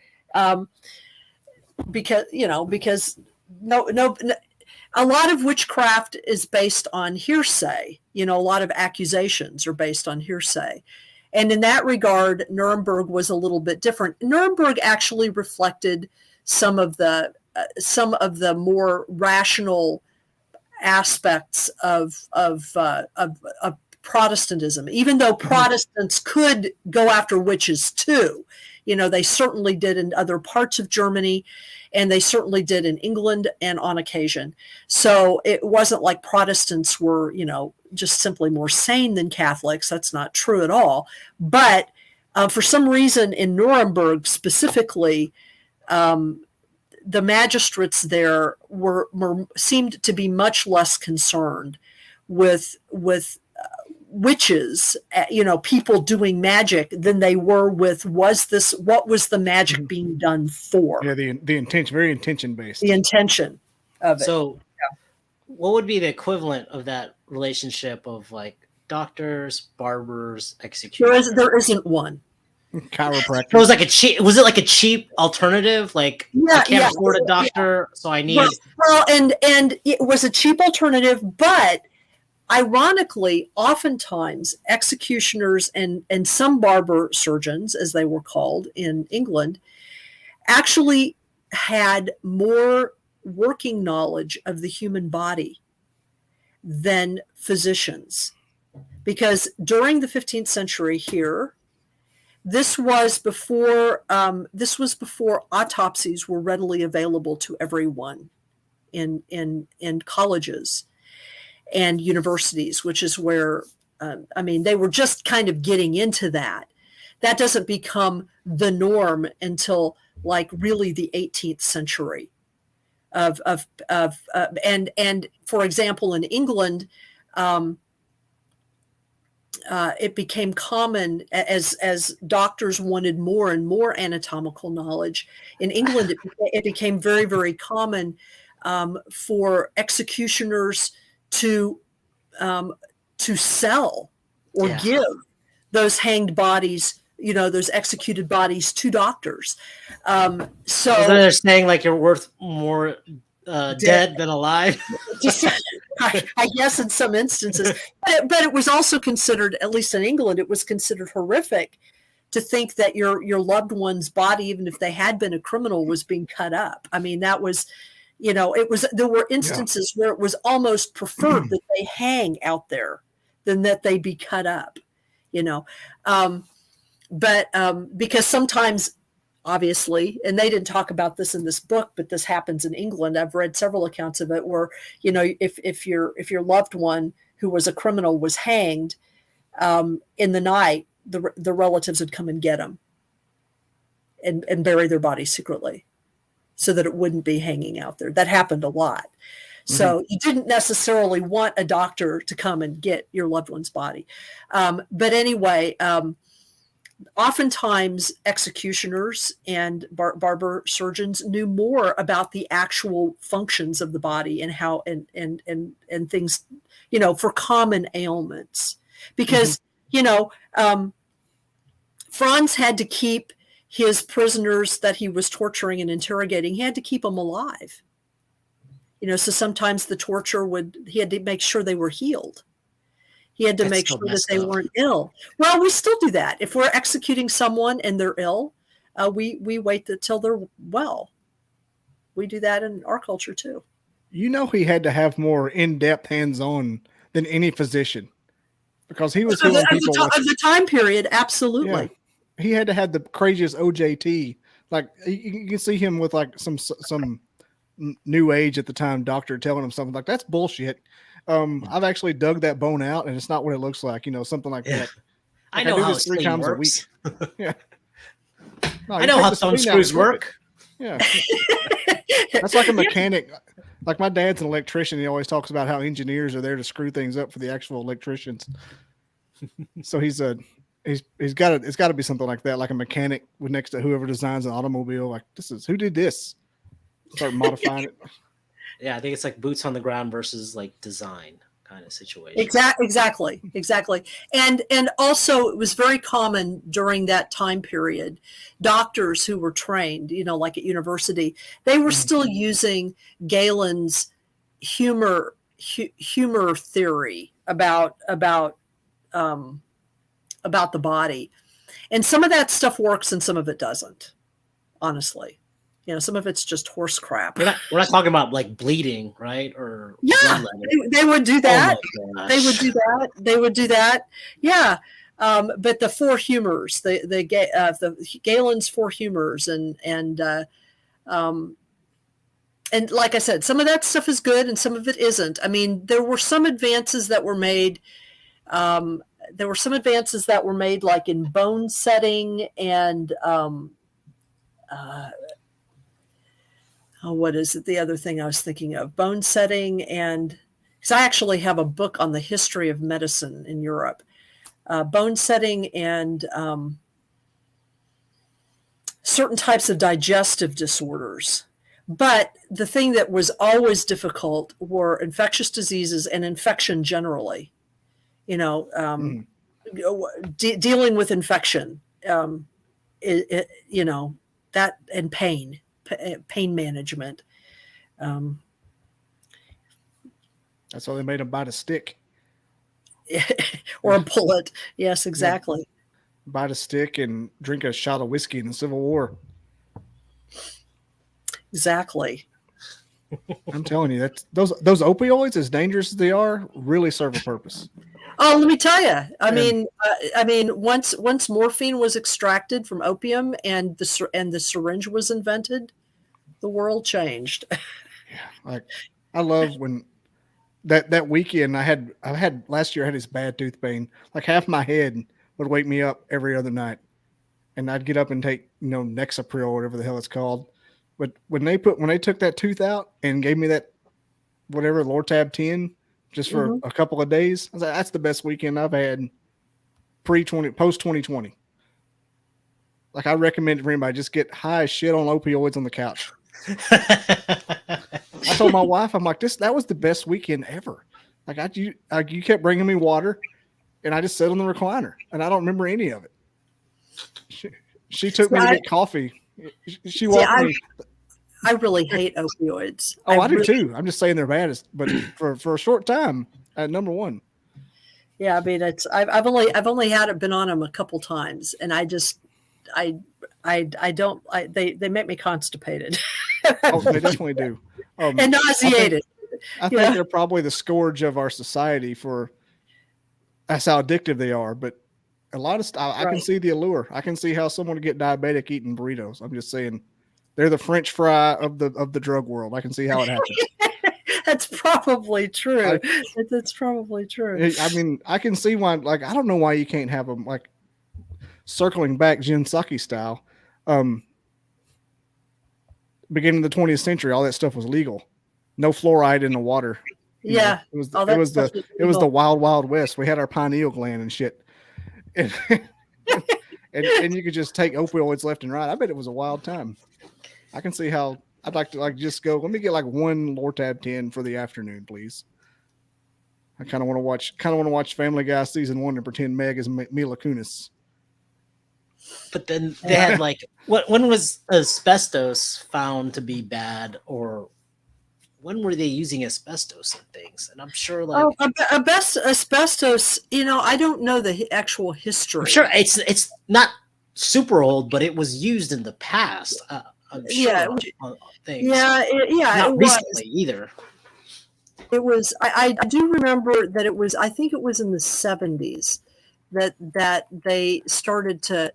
Because a lot of witchcraft is based on hearsay. A lot of accusations are based on hearsay. And in that regard, Nuremberg was a little bit different. Nuremberg actually reflected some of the more rational aspects of Protestantism, even though Protestants could go after witches too. They certainly did in other parts of Germany, and they certainly did in England and on occasion. So it wasn't like Protestants were, just simply more sane than Catholics. That's not true at all. But for some reason in Nuremberg specifically, the magistrates there seemed to be much less concerned with witches, people doing magic, than they were with what was the magic being done for? Yeah, the intention, very intention based. The intention of it. So, what would be the equivalent of that relationship of like doctors, barbers, executioners? There isn't one. Chiropractor. It was like was it like a cheap alternative? Like I can't afford a doctor, so I need. Well, and it was a cheap alternative, but ironically, oftentimes executioners and some barber surgeons, as they were called in England, actually had more working knowledge of the human body than physicians. Because during the 15th century here, this was before autopsies were readily available to everyone in colleges and universities, which is where, they were just kind of getting into that. that doesn't become the norm until like really the 18th century. And for example, in England, it became common as doctors wanted more and more anatomical knowledge. In England, it became very, very common for executioners to sell or give those hanged bodies, those executed bodies to doctors. So they're saying like you're worth more dead than alive. I guess in some instances, but it was also considered, at least in England, it was considered horrific to think that your loved one's body, even if they had been a criminal, was being cut up. I mean, that was, there were instances where it was almost preferred that they hang out there than that they be cut up, but because sometimes, obviously, and they didn't talk about this in this book, but this happens in England. I've read several accounts of it where, if your loved one who was a criminal was hanged in the night, the relatives would come and get them and bury their body secretly so that it wouldn't be hanging out there. That happened a lot. So you didn't necessarily want a doctor to come and get your loved one's body. But anyway, oftentimes executioners and barber surgeons knew more about the actual functions of the body and how and things, for common ailments, because Franz had to keep his prisoners that he was torturing and interrogating. He had to keep them alive, so sometimes the torture he had to make sure they were healed. He had to make sure that they weren't ill. Well, we still do that. If we're executing someone and they're ill, we wait till they're well. We do that in our culture too. He had to have more in-depth hands-on than any physician because he was healing people. Of the time period, absolutely. Yeah. He had to have the craziest OJT. Like you can see him with like some new age at the time doctor telling him something like that's bullshit. I've actually dug that bone out and it's not what it looks like, something like that. Like, I know do how this 3 times works. a week. Yeah. No, I know how thumb screws work. Yeah. That's like a mechanic. Like my dad's an electrician. He always talks about how engineers are there to screw things up for the actual electricians. So it's got to be something like that, like a mechanic with next to whoever designs an automobile. Like who did this? Start modifying it. Yeah, I think it's like boots on the ground versus like design kind of situation. Exactly. And also it was very common during that time period, doctors who were trained, like at university, they were still using Galen's humor theory about the body. And some of that stuff works and some of it doesn't, honestly. Some of it's just horse crap. We're not talking about like bleeding, right? Or they would do that. They would do that. Yeah. But the 4 humors, the Galen's 4 humors, and like I said, some of that stuff is good and some of it isn't. I mean, there were some advances that were made. Like in bone setting and what is it? The other thing I was thinking of, bone setting, and because I actually have a book on the history of medicine in Europe, bone setting and certain types of digestive disorders. But the thing that was always difficult were infectious diseases and infection generally. Dealing with infection, that and pain management. That's why they made them bite a stick. Or a bullet. Yes, exactly. Bite a stick and drink a shot of whiskey in the Civil War. Exactly. I'm telling you, that those opioids, as dangerous as they are, really serve a purpose. Oh, let me tell you. I mean, once morphine was extracted from opium and the syringe was invented, the world changed. Like I love when that weekend I had last year I had this bad tooth pain. Like half my head would wake me up every other night. and I'd get up and take, Nexapro or whatever the hell it's called. But when they took that tooth out and gave me that whatever Lortab 10 just for a couple of days, I was like, that's the best weekend I've had post 2020. Like, I recommend it for anybody. Just get high as shit on opioids on the couch. I told my wife, I'm like, that was the best weekend ever. Like, you kept bringing me water, and I just sat on the recliner, and I don't remember any of it. She took me to get coffee. She walked me. I really hate opioids. Oh, I do too. I'm just saying they're bad, but for a short time at number one. Yeah, I mean, I've only been on them a couple times, and they make me constipated. Oh, they definitely do. And nauseated. I think they're probably the scourge of our society that's how addictive they are. But a lot of stuff, I can see the allure. I can see how someone would get diabetic eating burritos. I'm just saying, they're the French fry of the drug world. I can see how it happens. That's probably true. That's probably true. I mean, I can see why. Like, I don't know why you can't have them, like, circling back Jin Saki style. Beginning of the 20th century, all that stuff was legal. No fluoride in the water. Yeah, it was the wild, wild west. We had our pineal gland and shit, and you could just take opioids left and right. I bet it was a wild time. I can see how I'd like to just go. Let me get one Lortab 10 for the afternoon, please. I kind of want to watch Family Guy season 1 and pretend Meg is Mila Kunis. But then they had when was asbestos found to be bad, or when were they using asbestos in things? And I'm sure asbestos, I don't know the actual history. I'm sure it's not super old, but it was used in the past. I'm sure things. Not recently either. It was. I do remember that it was. I think it was in the 70s that they started to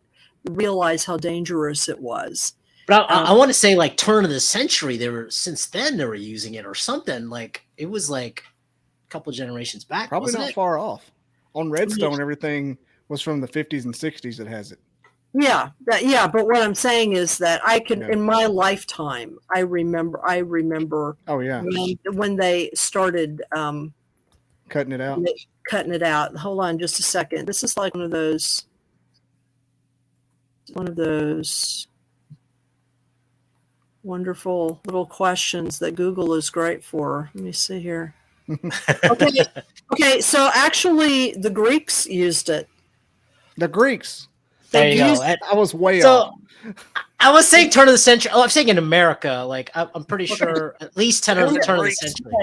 realize how dangerous it was. But I want to say turn of the century. Since then they were using it or something. It was a couple generations back. Probably not far off. On Redstone, everything was from the 50s and 60s. It has it. Yeah. But what I'm saying is that in my lifetime, I remember. Oh yeah. When they started cutting it out. Hold on just a second. This is like one of those wonderful little questions that Google is great for. Let me see here. Okay. So actually, the Greeks used it. The Greeks. There you go. I was way off. I was saying turn of the century. Oh, I'm saying in America. I'm pretty sure at least turn of the century.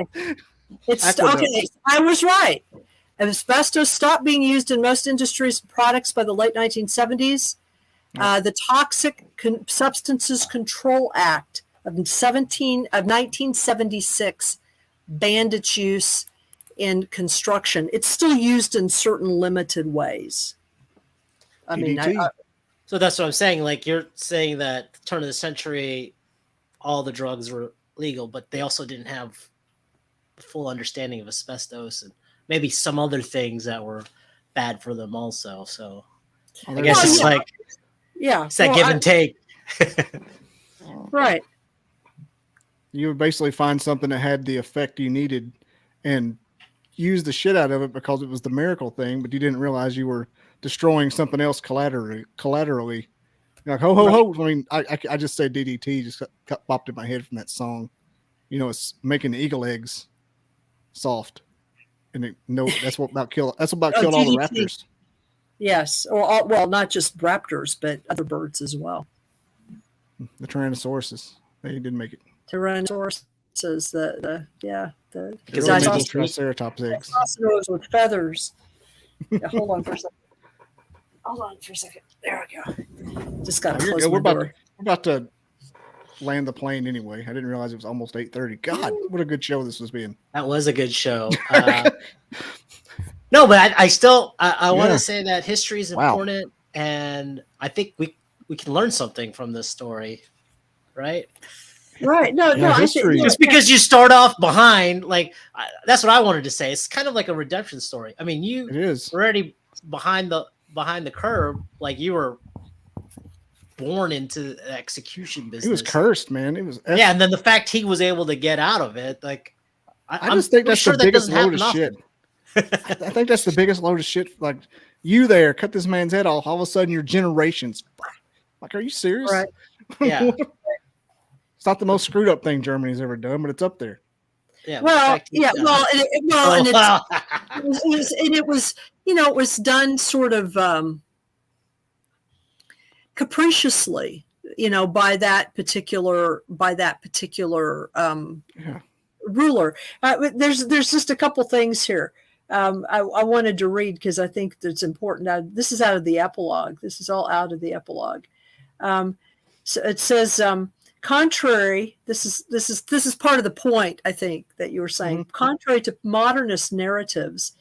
Okay. I was right. Asbestos stopped being used in most industries and products by the late 1970s. The Toxic Substances Control Act of 1976 banned its use in construction. It's still used in certain limited ways. I mean, so that's what I'm saying. You're saying that turn of the century, all the drugs were legal, but they also didn't have the full understanding of asbestos and maybe some other things that were bad for them also. So I guess it's that give and take. Right. You would basically find something that had the effect you needed and use the shit out of it because it was the miracle thing, but you didn't realize you were destroying something else collaterally. You're like, ho, ho, ho. I mean, I just said DDT just popped in my head from that song. It's making the eagle eggs soft. And that's what about killed all the raptors. Yes. Well, not just raptors, but other birds as well. The Tyrannosauruses. They didn't make it. Tyrannosauruses, because really Triceratops eggs. Those with feathers. Yeah, hold on for a second. There we go. Just got to close my door. We're about to land the plane anyway. I didn't realize it was almost 8:30. God, what a good show this was being. That was a good show. No, but I still want to say that history is important, and I think we can learn something from this story, right? Right. No. History. Just because you start off behind, that's what I wanted to say. It's kind of like a redemption story. I mean, it is already behind the curve, you were born into the execution business. He was cursed, man. It was Yeah, and then the fact he was able to get out of it, like I just think that's the biggest load of shit. I think that's the biggest load of shit. Like, you there, cut this man's head off. All of a sudden, your generations. Like, are you serious? Right. Yeah. It's not the most screwed up thing Germany's ever done, but it's up there. Yeah. Well, yeah. Well, and it was, you know, it was done sort of capriciously, you know, by that particular ruler. There's just a couple things here. I wanted to read because I think that's important. This is out of the epilogue. This is all out of the epilogue. So it says, contrary, this is part of the point, I think, that you were saying. Contrary to modernist narratives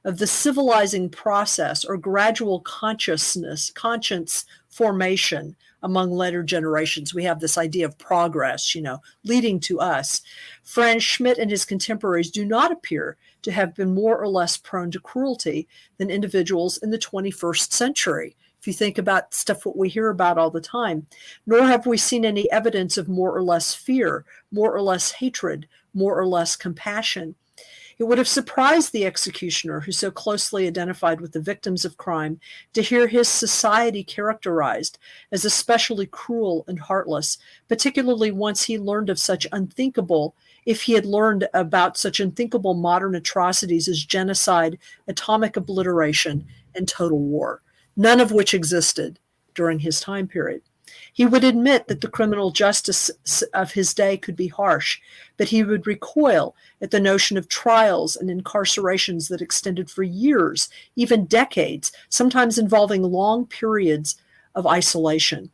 of the civilizing process or gradual conscience formation among later generations, we have this idea of progress, you know, leading to us. Franz Schmidt and his contemporaries do not appear to have been more or less prone to cruelty than individuals in the 21st century. If you think about stuff what we hear about all the time, nor have we seen any evidence of more or less fear, more or less hatred, more or less compassion. It would have surprised the executioner, who so closely identified with the victims of crime, to hear his society characterized as especially cruel and heartless, particularly once he learned of such unthinkable, if he had learned about such unthinkable modern atrocities as genocide, atomic obliteration, and total war, none of which existed during his time period. He would admit that the criminal justice of his day could be harsh, but he would recoil at the notion of trials and incarcerations that extended for years, even decades, sometimes involving long periods of isolation.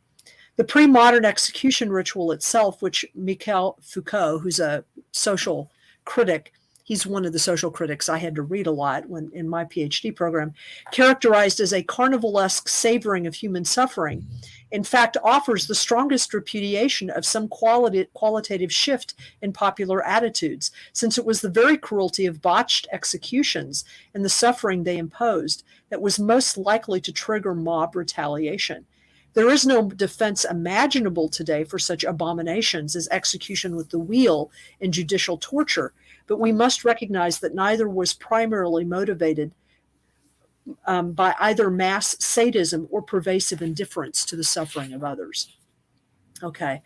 The pre-modern execution ritual itself, which Michel Foucault, who's a social critic, he's one of the social critics I had to read a lot when in my PhD program, characterized as a carnivalesque savoring of human suffering, in fact, offers the strongest repudiation of some qualitative shift in popular attitudes, since it was the very cruelty of botched executions and the suffering they imposed that was most likely to trigger mob retaliation. There is no defense imaginable today for such abominations as execution with the wheel and judicial torture, but we must recognize that neither was primarily motivated by either mass sadism or pervasive indifference to the suffering of others. Okay,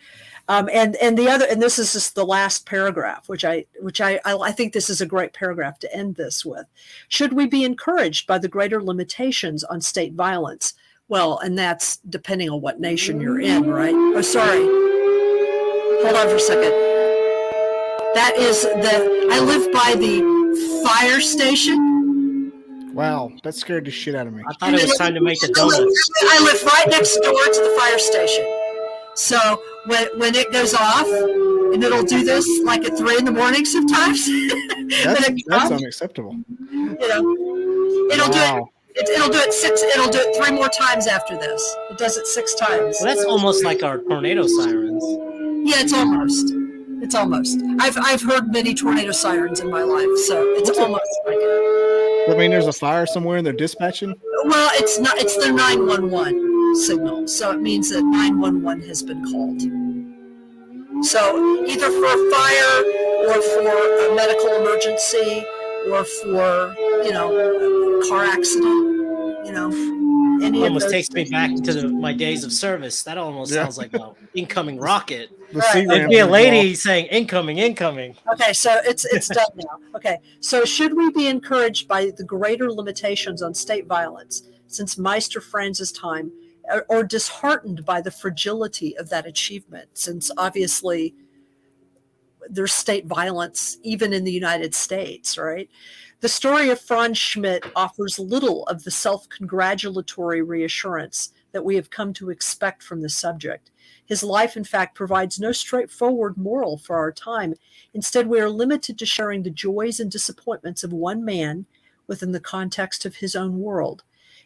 and the other, and this is just the last paragraph, which I think this is a great paragraph to end this with. Should we be encouraged by the greater limitations on state violence? Well, and that's depending on what nation you're in, right? Oh, sorry. Hold on for a second. That is I live by the fire station. Wow, that scared the shit out of me. I thought it was time to make the donuts. I live right next door to the fire station. So when it goes off, and it'll do this like at 3 a.m. sometimes. That's unacceptable. You know, it'll do it. It'll do it 6. It'll do it 3 more times after this. It does it 6 times. Well, that's almost like our tornado sirens. Yeah, it's almost. It's almost. I've heard many tornado sirens in my life, so it's almost like it. I mean, there's a fire somewhere and they're dispatching? Well, it's not. It's their 911 signal, so it means that 911 has been called. So either for a fire or for a medical emergency or for, you know, a car accident, you know. It almost takes me back to my days of service. That almost sounds like an incoming rocket. There'd be a lady saying incoming. Okay, so it's done now. Okay, so should we be encouraged by the greater limitations on state violence since Meister Franz's time, or disheartened by the fragility of that achievement, since obviously there's state violence even in the United States, right? The story of Franz Schmidt offers little of the self-congratulatory reassurance that we have come to expect from the subject. His life, in fact, provides no straightforward moral for our time. Instead, we are limited to sharing the joys and disappointments of one man within the context of his own world.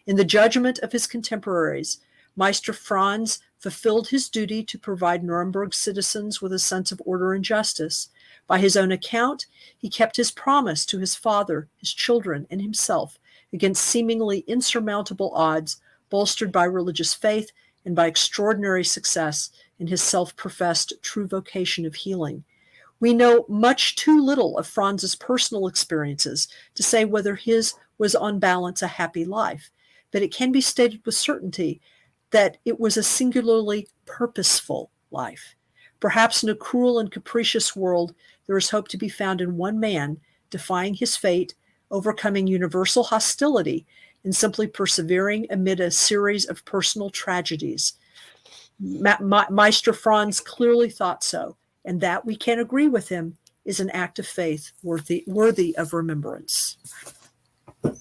In the judgment of his contemporaries, Meister Franz fulfilled his duty to provide Nuremberg citizens with a sense of order and justice. By his own account, he kept his promise to his father, his children, and himself against seemingly insurmountable odds, bolstered by religious faith and by extraordinary success in his self-professed true vocation of healing. We know much too little of Franz's personal experiences to say whether his was on balance a happy life, but it can be stated with certainty that it was a singularly purposeful life. Perhaps in a cruel and capricious world, there is hope to be found in one man, defying his fate, overcoming universal hostility, and simply persevering amid a series of personal tragedies. Meister Franz clearly thought so, and that we can agree with him is an act of faith worthy of remembrance. I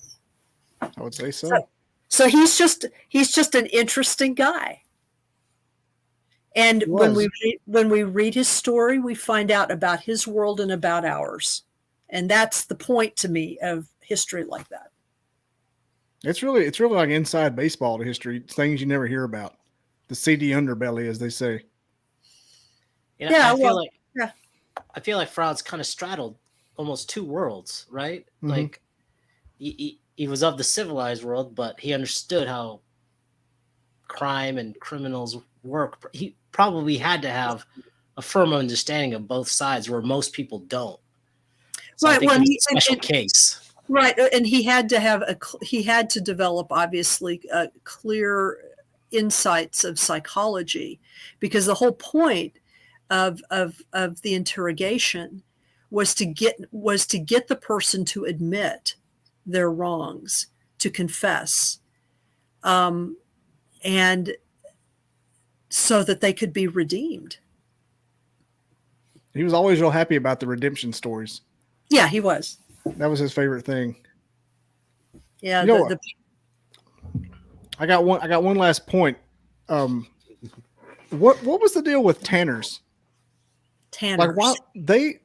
would say so. So he's just an interesting guy. And when we read his story, we find out about his world and about ours. And that's the point to me of history like that. It's really like inside baseball to history, things you never hear about. The seedy underbelly, as they say. You know, I feel like Franz kind of straddled almost two worlds, right? Mm-hmm. Like he was of the civilized world, but he understood how crime and criminals work. He probably had to have a firm understanding of both sides, where most people don't. So right. Well, he's a special case. Right, and he had to develop obviously clear insights of psychology, because the whole point of the interrogation was to get the person to admit their wrongs, to confess, and so that they could be redeemed. He was always real happy about the redemption stories. Yeah, he was. That was his favorite thing. Yeah, I got one last point. What was the deal with Tanners? Tanners. Like, why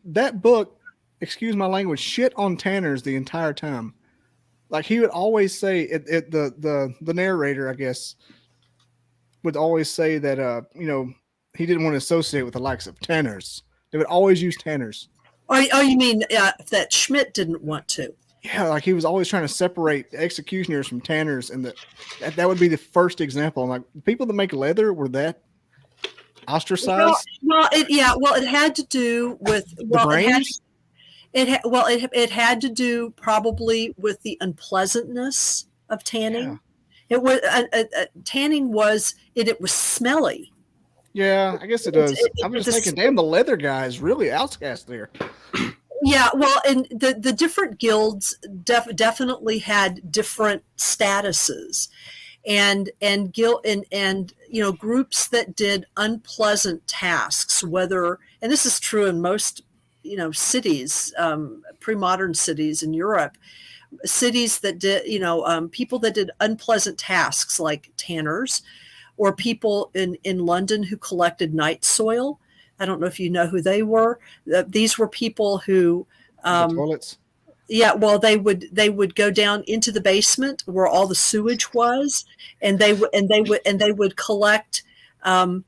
that book, excuse my language, shit on Tanners the entire time. Like, he would always say the narrator, I guess, would always say that he didn't want to associate with the likes of Tanners. They would always use Tanners. Oh, you mean that Schmidt didn't want to? Yeah, like he was always trying to separate executioners from tanners, and that would be the first example. I'm like, people that make leather were that ostracized. It had to do with the brains. It had to do probably with the unpleasantness of tanning. Yeah. It was tanning was it was smelly. Yeah, I guess it does. I'm just thinking, damn, the leather guy is really outcast there. Yeah, well, and the different guilds definitely had different statuses, and groups that did unpleasant tasks, and this is true in most cities, pre-modern cities in Europe, cities that did people that did unpleasant tasks like tanners, or people in London who collected night soil. I don't know if you know who they were. These were people who the toilets. Yeah, well, they would go down into the basement where all the sewage was, and they would collect the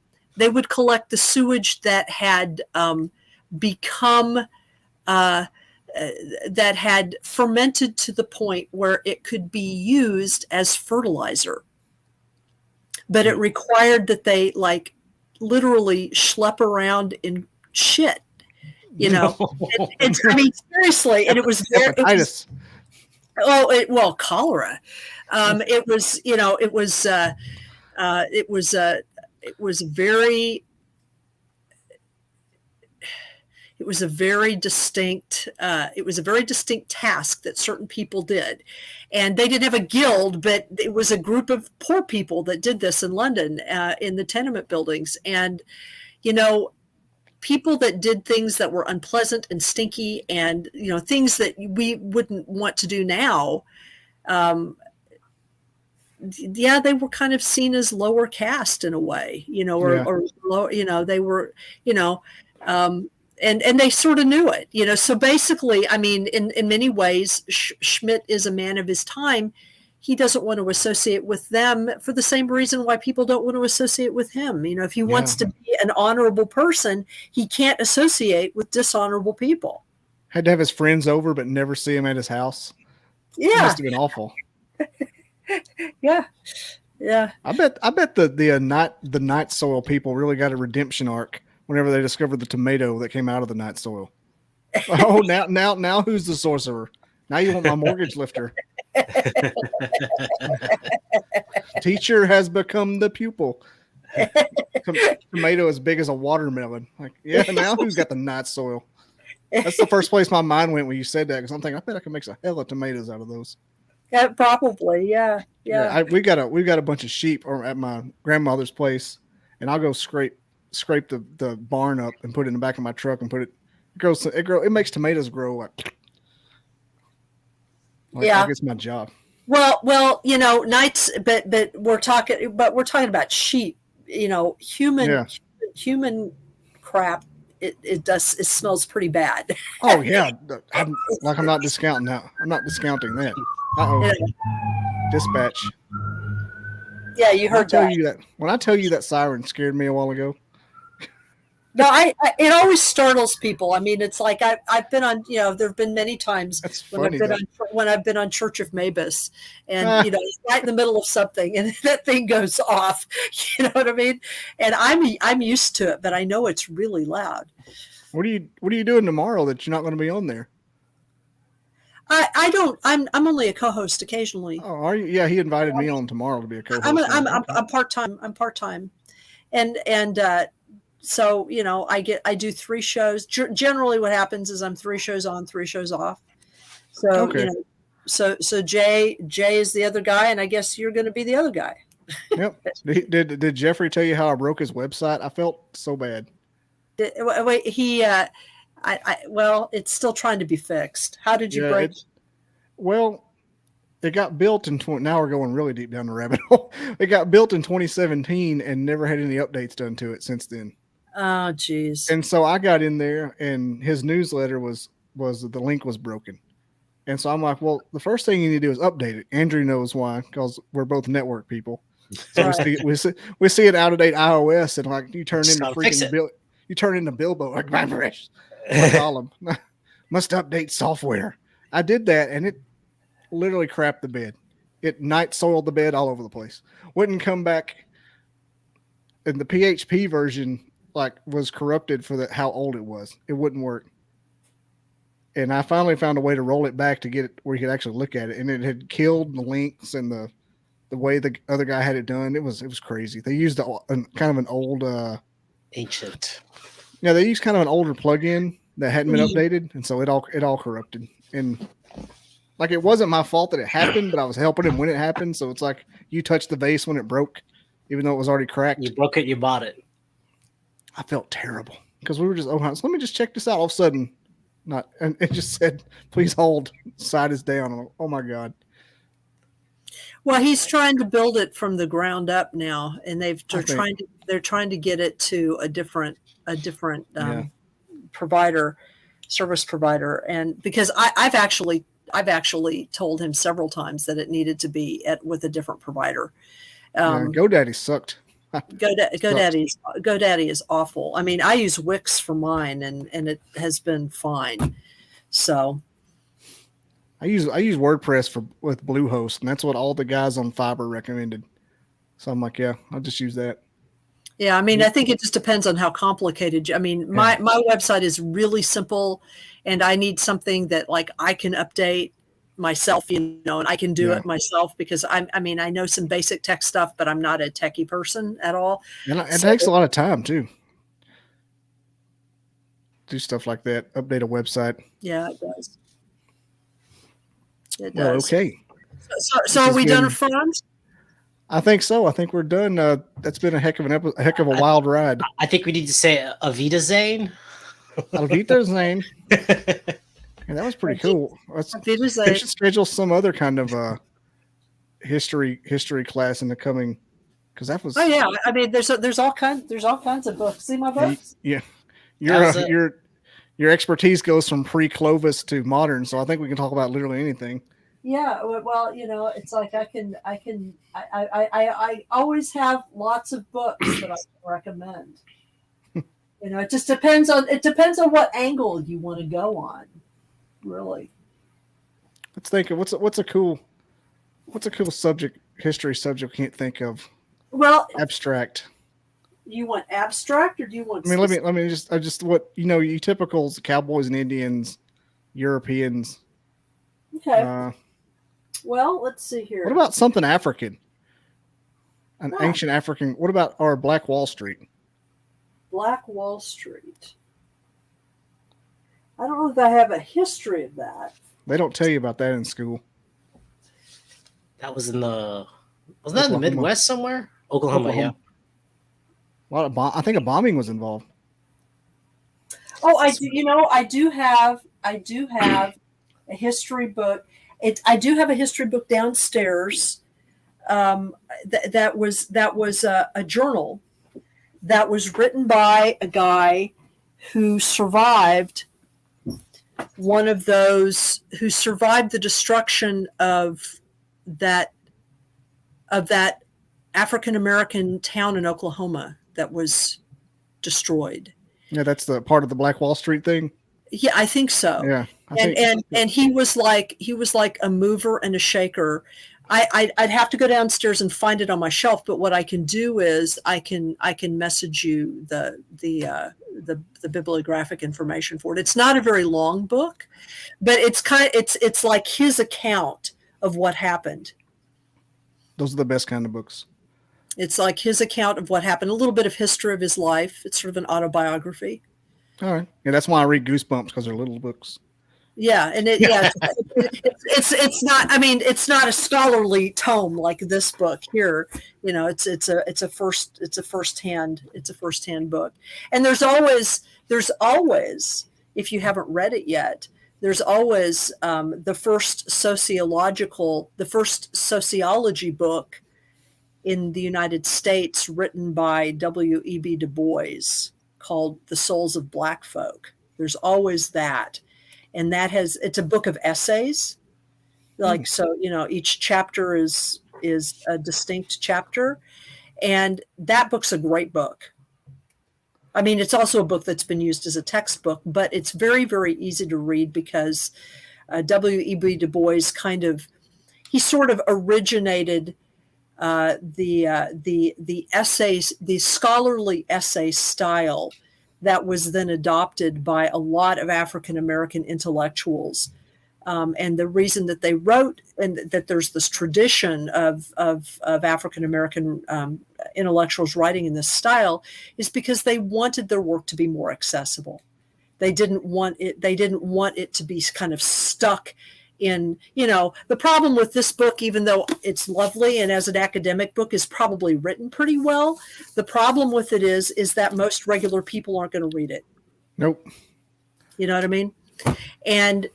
sewage that had become that had fermented to the point where it could be used as fertilizer. But it required that they literally schlep around in shit, I mean, seriously, and it was hepatitis. Cholera. It was a very distinct task that certain people did, and they didn't have a guild, but it was a group of poor people that did this in London, in the tenement buildings. And people that did things that were unpleasant and stinky, and things that we wouldn't want to do now, they were kind of seen as lower caste in a way, or low, they were, and they sort of knew it, so basically, I mean, in many ways, Schmidt is a man of his time. He doesn't want to associate with them for the same reason why people don't want to associate with him. If he wants to be an honorable person, he can't associate with dishonorable people. Had to have his friends over, but never see him at his house. Yeah. It must have been awful. Yeah. Yeah. I bet the night soil people really got a redemption arc whenever they discovered the tomato that came out of the night soil. Oh, now who's the sorcerer? Now you want my mortgage lifter. Teacher has become the pupil. Tomato as big as a watermelon. Like, yeah, now who's got the night soil? That's the first place my mind went when you said that, because I'm thinking, I bet I can make a hell of tomatoes out of those. Yeah, probably. Yeah. We've got a bunch of sheep at my grandmother's place, and I'll go scrape the barn up and put it in the back of my truck and it makes tomatoes grow like yeah. It's my job. Well, nights, but we're talking about sheep. Human crap. It smells pretty bad. Oh yeah, I'm not discounting that. I'm not discounting that. Uh-oh. Dispatch. Yeah, you heard that. When I tell you that siren scared me a while ago. No, it always startles people. I mean, it's like I've been on, there have been many times when I've been on Church of Mavis, and right in the middle of something, and that thing goes off. You know what I mean? And I'm used to it, but I know it's really loud. What are you doing tomorrow that you're not going to be on there? I don't. I'm only a co-host occasionally. Oh, are you? Yeah, he invited me on tomorrow to be a co-host. I'm part-time. I'm part-time, and so I do 3 shows. Generally, what happens is I'm 3 shows on, 3 shows off. So okay. So Jay is the other guy, and I guess you're going to be the other guy. Yep. Did Jeffrey tell you how I broke his website? I felt so bad. Wait, he. Well, it's still trying to be fixed. How did you break? It got built in now we're going really deep down the rabbit hole. It got built in 2017 and never had any updates done to it since then. Oh, geez. And so I got in there, and his newsletter was the link was broken. And so I'm like, well, the first thing you need to do is update it. Andrew knows why, because we're both network people. So we see an out-of-date iOS, and like you turn into Bilbo, like Gollum. Must update software. I did that, and it literally crapped the bed. It night soiled the bed all over the place. Wouldn't come back. And the PHP version was corrupted for how old it was. It wouldn't work. And I finally found a way to roll it back to get it where you could actually look at it. And it had killed the links and the way the other guy had it done. It was crazy. They used kind of an old ancient. Yeah, they used kind of an older plugin that hadn't been updated, and so it all corrupted. And it wasn't my fault that it happened, but I was helping him when it happened. So it's like you touched the vase when it broke, even though it was already cracked. You broke it, you bought it. I felt terrible because we were just, so let me just check this out. All of a sudden, and it just said, please hold, side is down. Oh my God. Well, he's trying to build it from the ground up now, and they're trying to get it to a different service provider. And because I've actually told him several times that it needed to be with a different provider. GoDaddy sucked. GoDaddy is awful. I mean, I use Wix for mine, and it has been fine. So I use WordPress with Bluehost, and that's what all the guys on Fiverr recommended. So I'm like, yeah, I'll just use that. Yeah, I mean, I think it just depends on how complicated. I mean, my website is really simple, and I need something that I can update myself, and I can do it myself because I know some basic tech stuff, but I'm not a techie person at all. And it takes a lot of time too. Do stuff like that, update a website. Yeah, it does. It does. Well, okay. So are we done with farms? I think so. I think we're done. That's been a heck of a wild ride. I think we need to say Avita Zane. Avita Zane. And that was pretty cool. We should schedule some other kind of history class in the coming, because that was. Oh yeah, I mean, there's all kinds of books. See my books? Yeah, your expertise goes from pre-Clovis to modern, so I think we can talk about literally anything. Yeah, well, it's like I always have lots of books that I can recommend. It just depends on what angle you want to go on. Really. Let's think of what's a cool subject history subject I can't think of. Well, Abstract. you want abstract or do you want? I mean, let me just what you typicals, cowboys and Indians, Europeans. Okay. Well, let's see here. What about something African? An Oh. ancient African. What about our Black Wall Street? Black Wall Street. I don't know if I have a history of that. They don't tell you about that in school. That was in the wasn't that in the Midwest somewhere? Oklahoma. Yeah. A lot of I think a bombing was involved. Oh, I do. I do have a history book. I do have a history book downstairs. That was a journal that was written by a guy who survived the destruction of that African American town in Oklahoma that was destroyed. Yeah, that's the part of the Black Wall Street thing. Yeah, I think so. Yeah, and he was like a mover and a shaker. I'd have to go downstairs and find it on my shelf, but what I can do is I can message you the bibliographic information for it. It's not a very long book, but it's like his account of what happened. Those are the best kind of books. It's like his account of what happened, a little bit of history of his life. It's sort of an autobiography. All right. Yeah, that's why I read Goosebumps, because they're little books. Yeah, and it's not. I mean, it's not a scholarly tome like this book here. It's a first hand book. And there's always, if you haven't read it yet, there's always the first sociology book in the United States written by W.E.B. Du Bois called The Souls of Black Folk. There's always that. And it's a book of essays. So, each chapter is a distinct chapter. And that book's a great book. I mean, it's also a book that's been used as a textbook, but it's very, very easy to read because W.E.B. Du Bois he sort of originated the essays, the scholarly essay style that was then adopted by a lot of African American intellectuals. And the reason that they wrote, and that there's this tradition of African American intellectuals writing in this style, is because they wanted their work to be more accessible. They didn't want it to be kind of stuck in, the problem with this book, even though it's lovely and as an academic book is probably written pretty well, the problem with it is that most regular people aren't going to read it. Nope. You know what I mean? And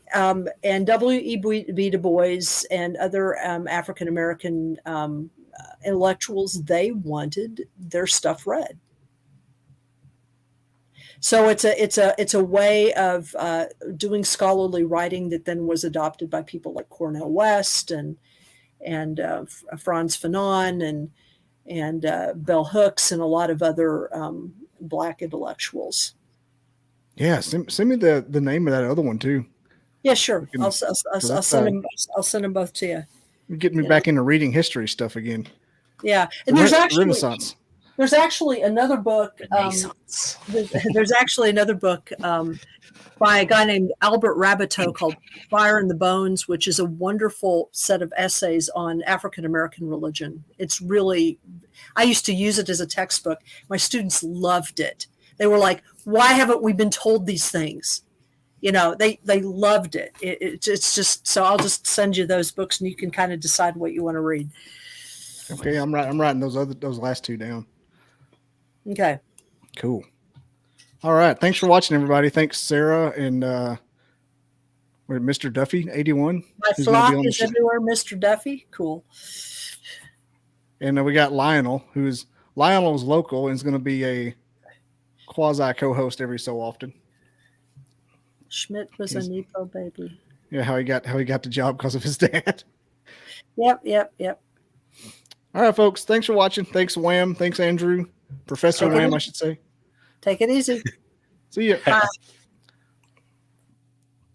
W.E.B. Du Bois and other African American intellectuals, they wanted their stuff read. So it's a way of doing scholarly writing that then was adopted by people like Cornel West and Frantz Fanon and Bell Hooks and a lot of other Black intellectuals. Yeah, send me the name of that other one too. Yeah, sure. I'll send them. I'll send them both to you. You're getting me back into reading history stuff again. Yeah, and there's actually Renaissance. There's actually another book. There's actually another book by a guy named Albert Rabateau called Fire in the Bones, which is a wonderful set of essays on African American religion. It's really, I used to use it as a textbook. My students loved it. They were like, why haven't we been told these things? They loved it. It's just, so I'll just send you those books and you can kind of decide what you want to read. Okay, I'm writing those last two down. Okay. Cool. All right. Thanks for watching, everybody. Thanks, Sarah and Mr. Duffy, 81. My flock is everywhere, Mr. Duffy. Cool. And we got Lionel's local and is going to be a quasi co-host every so often. Schmidt was a Nepo baby. Yeah, how he got the job because of his dad. Yep. All right, folks. Thanks for watching. Thanks, Wham. Thanks, Andrew. Professor Wham, I should say. Take it easy. See ya. Bye.